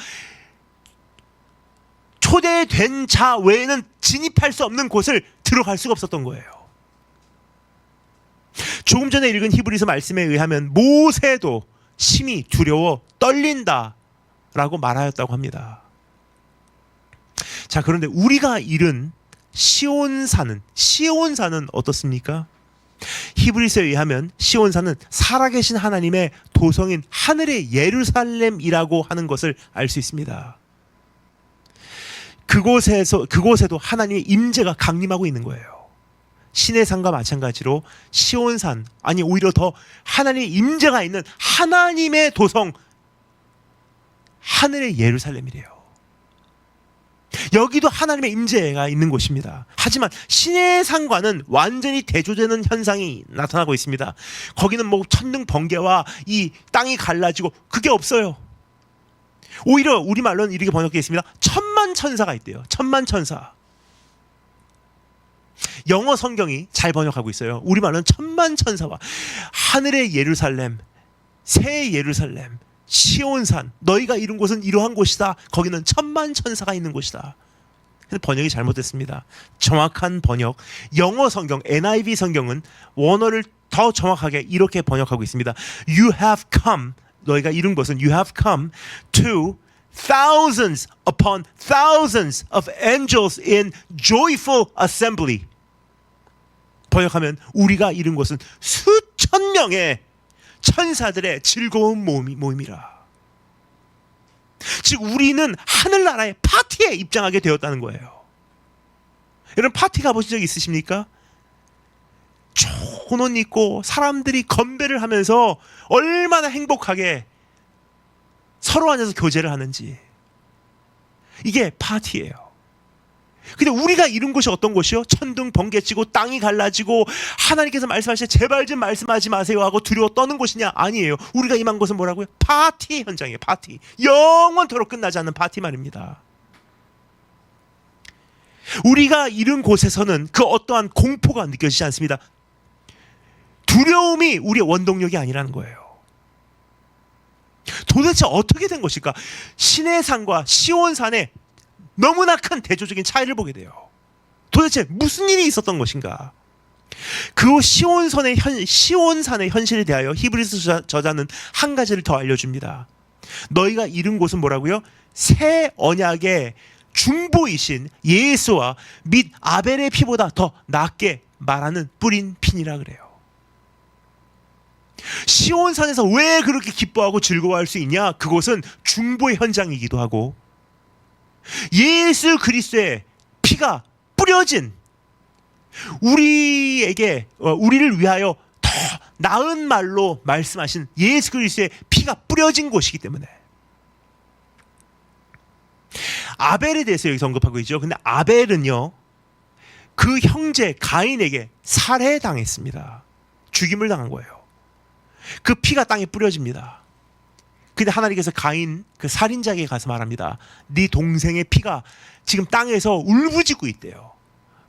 초대된 자 외에는 진입할 수 없는 곳을 들어갈 수가 없었던 거예요. 조금 전에 읽은 히브리서 말씀에 의하면 모세도 심히 두려워 떨린다 라고 말하였다고 합니다. 자, 그런데 우리가 잃은 시온산은 어떻습니까? 히브리서에 의하면 시온산은 살아계신 하나님의 도성인 하늘의 예루살렘이라고 하는 것을 알 수 있습니다. 그곳에도 하나님의 임재가 강림하고 있는 거예요. 신의 산과 마찬가지로 시온산, 아니 오히려 더 하나님의 임재가 있는 하나님의 도성 하늘의 예루살렘이래요. 여기도 하나님의 임재가 있는 곳입니다. 하지만 신의 산과는 완전히 대조되는 현상이 나타나고 있습니다. 거기는 뭐 천둥 번개와 이 땅이 갈라지고 그게 없어요. 오히려 우리말로는 이렇게 번역되어 있습니다. 천만 천사가 있대요. 천만 천사. 영어 성경이 잘 번역하고 있어요. 우리말로는 천만 천사와 하늘의 예루살렘, 새 예루살렘, 시온산, 너희가 이룬 곳은 이러한 곳이다. 거기는 천만 천사가 있는 곳이다. 근데 번역이 잘못됐습니다. 정확한 번역, 영어 성경 NIV 성경은 원어를 더 정확하게 이렇게 번역하고 있습니다. You have come, 너희가 이룬 것은 You have come to thousands upon thousands of angels in joyful assembly. 번역하면 우리가 이룬 것은 수천 명의 천사들의 즐거운 모임이라. 즉 우리는 하늘나라의 파티에 입장하게 되었다는 거예요. 여러분 파티 가보신 적 있으십니까? 좋은 옷 입고 사람들이 건배를 하면서 얼마나 행복하게 서로 앉아서 교제를 하는지. 이게 파티예요. 근데 우리가 이룬 곳이 어떤 곳이요? 천둥 번개치고 땅이 갈라지고 하나님께서 말씀하시되 제발 좀 말씀하지 마세요 하고 두려워 떠는 곳이냐? 아니에요. 우리가 임한 곳은 뭐라고요? 파티 현장이에요. 파티. 영원토록 끝나지 않는 파티 말입니다. 우리가 이룬 곳에서는 그 어떠한 공포가 느껴지지 않습니다. 두려움이 우리의 원동력이 아니라는 거예요. 도대체 어떻게 된 것일까? 시내산과 시온산의 너무나 큰 대조적인 차이를 보게 돼요. 도대체 무슨 일이 있었던 것인가? 그 시온산의 현실에 대하여 히브리서 저자는 한 가지를 더 알려줍니다. 너희가 이룬 곳은 뭐라고요? 새 언약의 중보이신 예수와 및 아벨의 피보다 더 낫게 말하는 뿌린 핀이라 그래요. 시온산에서 왜 그렇게 기뻐하고 즐거워할 수 있냐? 그곳은 중보의 현장이기도 하고 예수 그리스도의 피가 뿌려진 우리를 위하여 더 나은 말로 말씀하신 예수 그리스도의 피가 뿌려진 곳이기 때문에. 아벨에 대해서 여기서 언급하고 있죠. 근데 아벨은요 그 형제 가인에게 살해당했습니다. 죽임을 당한 거예요. 그 피가 땅에 뿌려집니다. 근데 하나님께서 가인 그 살인자에게 가서 말합니다. 네 동생의 피가 지금 땅에서 울부짖고 있대요.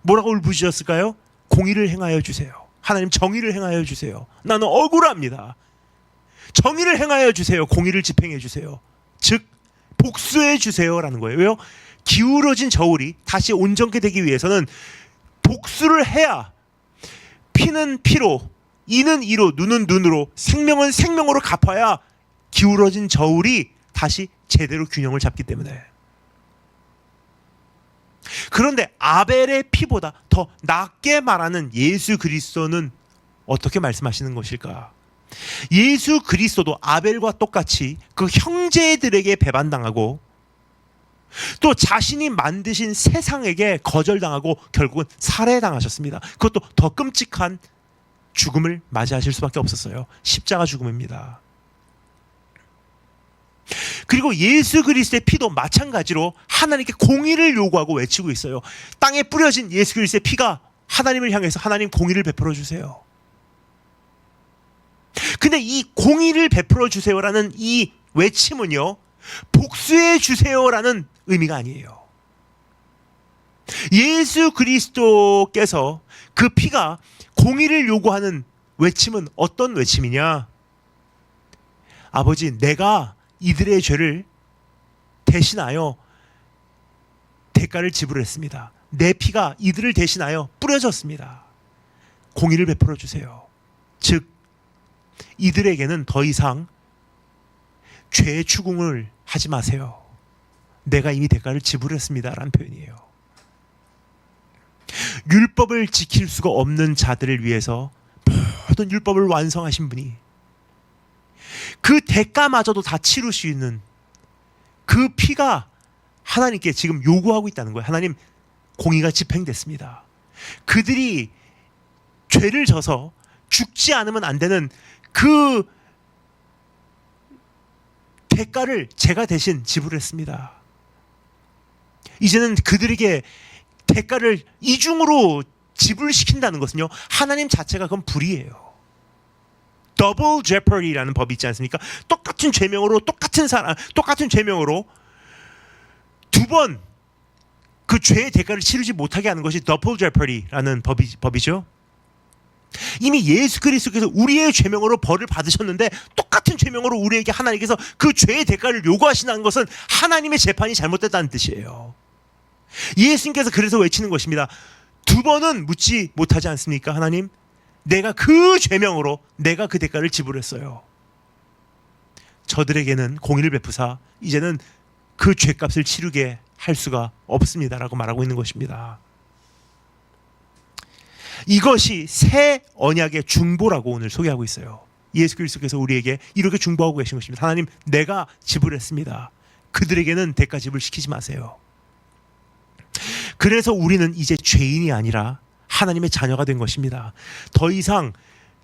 뭐라고 울부짖었을까요? 공의를 행하여 주세요. 하나님 정의를 행하여 주세요. 나는 억울합니다. 정의를 행하여 주세요. 공의를 집행해 주세요. 즉 복수해 주세요라는 거예요. 왜요? 기울어진 저울이 다시 온전케 되기 위해서는 복수를 해야 피는 피로 이는 이로 눈은 눈으로 생명은 생명으로 갚아야 기울어진 저울이 다시 제대로 균형을 잡기 때문에. 그런데 아벨의 피보다 더 낫게 말하는 예수 그리스도는 어떻게 말씀하시는 것일까? 예수 그리스도도 아벨과 똑같이 그 형제들에게 배반당하고 또 자신이 만드신 세상에게 거절당하고 결국은 살해당하셨습니다. 그것도 더 끔찍한 죽음을 맞이하실 수밖에 없었어요. 십자가 죽음입니다. 그리고 예수 그리스도의 피도 마찬가지로 하나님께 공의를 요구하고 외치고 있어요. 땅에 뿌려진 예수 그리스도의 피가 하나님을 향해서 하나님 공의를 베풀어 주세요. 근데 이 공의를 베풀어 주세요라는 이 외침은요 복수해 주세요라는 의미가 아니에요. 예수 그리스도께서 그 피가 공의를 요구하는 외침은 어떤 외침이냐? 아버지, 내가 이들의 죄를 대신하여 대가를 지불했습니다. 내 피가 이들을 대신하여 뿌려졌습니다. 공의를 베풀어 주세요. 즉 이들에게는 더 이상 죄의 추궁을 하지 마세요. 내가 이미 대가를 지불했습니다 라는 표현이에요. 율법을 지킬 수가 없는 자들을 위해서 모든 율법을 완성하신 분이 그 대가마저도 다 치를 수 있는 그 피가 하나님께 지금 요구하고 있다는 거예요. 하나님, 공의가 집행됐습니다. 그들이 죄를 져서 죽지 않으면 안 되는 그 대가를 제가 대신 지불했습니다. 이제는 그들에게 대가를 이중으로 지불시킨다는 것은요, 하나님 자체가 그건 불이에요. 더블 제퍼리라는 법이 있지 않습니까? 똑같은 죄명으로 똑같은 죄명으로 두 번 그 죄의 대가를 치르지 못하게 하는 것이 더블 제퍼리라는 법이죠. 이미 예수 그리스도께서 우리의 죄명으로 벌을 받으셨는데 똑같은 죄명으로 우리에게 하나님께서 그 죄의 대가를 요구하신다는 것은 하나님의 재판이 잘못됐다는 뜻이에요. 예수님께서 그래서 외치는 것입니다. 두 번은 묻지 못하지 않습니까? 하나님, 내가 그 죄명으로 내가 그 대가를 지불했어요. 저들에게는 공의를 베푸사 이제는 그 죄값을 치르게 할 수가 없습니다라고 말하고 있는 것입니다. 이것이 새 언약의 중보라고 오늘 소개하고 있어요. 예수 그리스도께서 우리에게 이렇게 중보하고 계신 것입니다. 하나님, 내가 지불했습니다. 그들에게는 대가 지불 시키지 마세요. 그래서 우리는 이제 죄인이 아니라 하나님의 자녀가 된 것입니다. 더 이상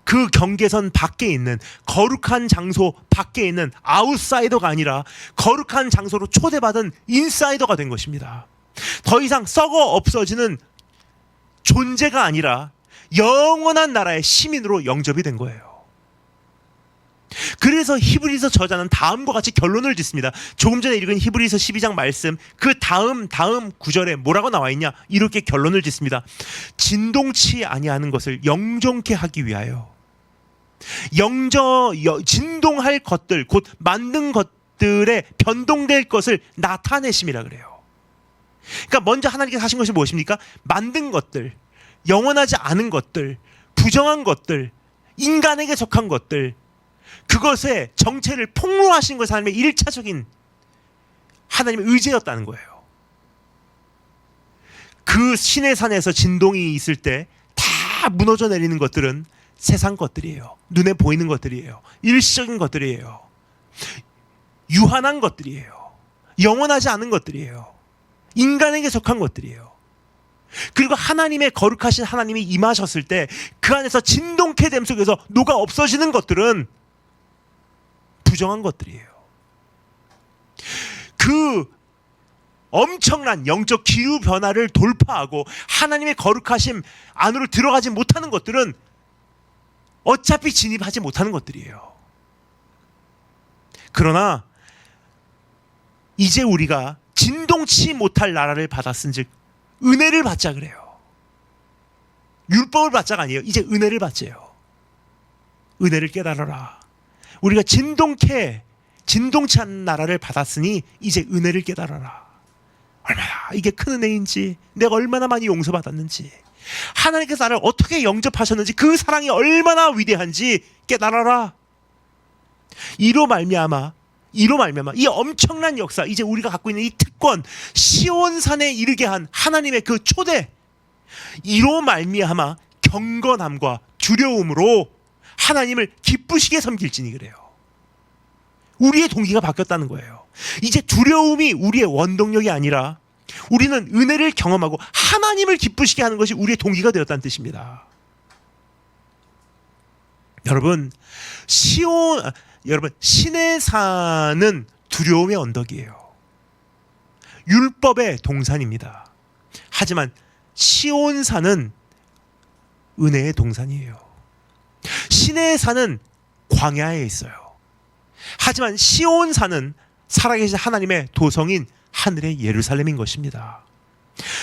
그 경계선 밖에 있는, 거룩한 장소 밖에 있는 아웃사이더가 아니라 거룩한 장소로 초대받은 인사이더가 된 것입니다. 더 이상 썩어 없어지는 존재가 아니라 영원한 나라의 시민으로 영접이 된 거예요. 그래서 히브리서 저자는 다음과 같이 결론을 짓습니다. 조금 전에 읽은 히브리서 12장 말씀, 그 다음 구절에 뭐라고 나와 있냐? 이렇게 결론을 짓습니다. 진동치 아니하는 것을 영존케 하기 위하여 진동할 것들, 곧 만든 것들에 변동될 것을 나타내심이라 그래요. 그러니까 먼저 하나님께서 하신 것이 무엇입니까? 만든 것들, 영원하지 않은 것들, 부정한 것들, 인간에게 속한 것들, 그것의 정체를 폭로하신 것이 하나님의 1차적인 하나님의 의제였다는 거예요. 그 신의 산에서 진동이 있을 때 다 무너져 내리는 것들은 세상 것들이에요. 눈에 보이는 것들이에요. 일시적인 것들이에요. 유한한 것들이에요. 영원하지 않은 것들이에요. 인간에게 속한 것들이에요. 그리고 하나님의 거룩하신 하나님이 임하셨을 때 그 안에서 진동케 됨 속에서 녹아 없어지는 것들은 부정한 것들이에요. 그 엄청난 영적 기후 변화를 돌파하고 하나님의 거룩하심 안으로 들어가지 못하는 것들은 어차피 진입하지 못하는 것들이에요. 그러나 이제 우리가 진동치 못할 나라를 받았은즉 은혜를 받자 그래요. 율법을 받자가 아니에요. 이제 은혜를 받자요. 은혜를 깨달아라. 우리가 진동치 않는 나라를 받았으니 이제 은혜를 깨달아라. 얼마나 이게 큰 은혜인지, 내가 얼마나 많이 용서받았는지, 하나님께서 나를 어떻게 영접하셨는지, 그 사랑이 얼마나 위대한지 깨달아라. 이로 말미암아 이 엄청난 역사, 이제 우리가 갖고 있는 이 특권, 시온산에 이르게 한 하나님의 그 초대, 이로 말미암아 경건함과 두려움으로 하나님을 기쁘시게 섬길지니 그래요. 우리의 동기가 바뀌었다는 거예요. 이제 두려움이 우리의 원동력이 아니라 우리는 은혜를 경험하고 하나님을 기쁘시게 하는 것이 우리의 동기가 되었다는 뜻입니다. 여러분, 신의 산은 두려움의 언덕이에요. 율법의 동산입니다. 하지만 시온산은 은혜의 동산이에요. 신의 산은 광야에 있어요. 하지만 시온산은 살아계신 하나님의 도성인 하늘의 예루살렘인 것입니다.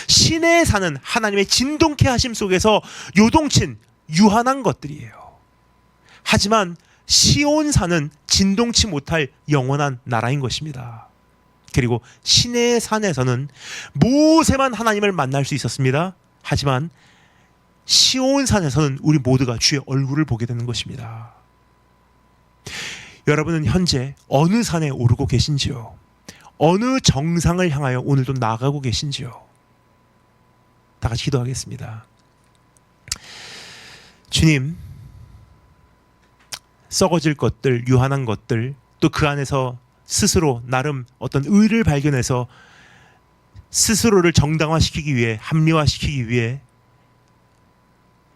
신의 산은 하나님의 진동케 하심 속에서 요동친 유한한 것들이에요. 하지만 시온산은 진동치 못할 영원한 나라인 것입니다. 그리고 신의 산에서는 모세만 하나님을 만날 수 있었습니다. 하지만 시온산에서는 우리 모두가 주의 얼굴을 보게 되는 것입니다. 여러분은 현재 어느 산에 오르고 계신지요? 어느 정상을 향하여 오늘도 나아가고 계신지요? 다 같이 기도하겠습니다. 주님, 썩어질 것들, 유한한 것들, 또 그 안에서 스스로 나름 어떤 의를 발견해서 스스로를 정당화시키기 위해, 합리화시키기 위해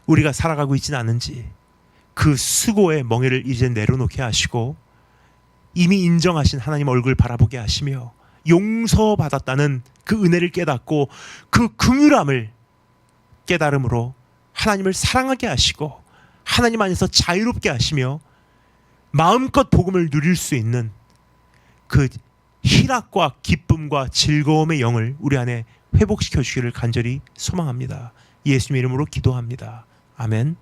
우리가 살아가고 있지는 않은지, 그 수고의 멍에를 이제 내려놓게 하시고 이미 인정하신 하나님 얼굴 바라보게 하시며 용서받았다는 그 은혜를 깨닫고 그 긍휼함을 깨달음으로 하나님을 사랑하게 하시고 하나님 안에서 자유롭게 하시며 마음껏 복음을 누릴 수 있는 그 희락과 기쁨과 즐거움의 영을 우리 안에 회복시켜 주기를 간절히 소망합니다. 예수님 이름으로 기도합니다. 아멘.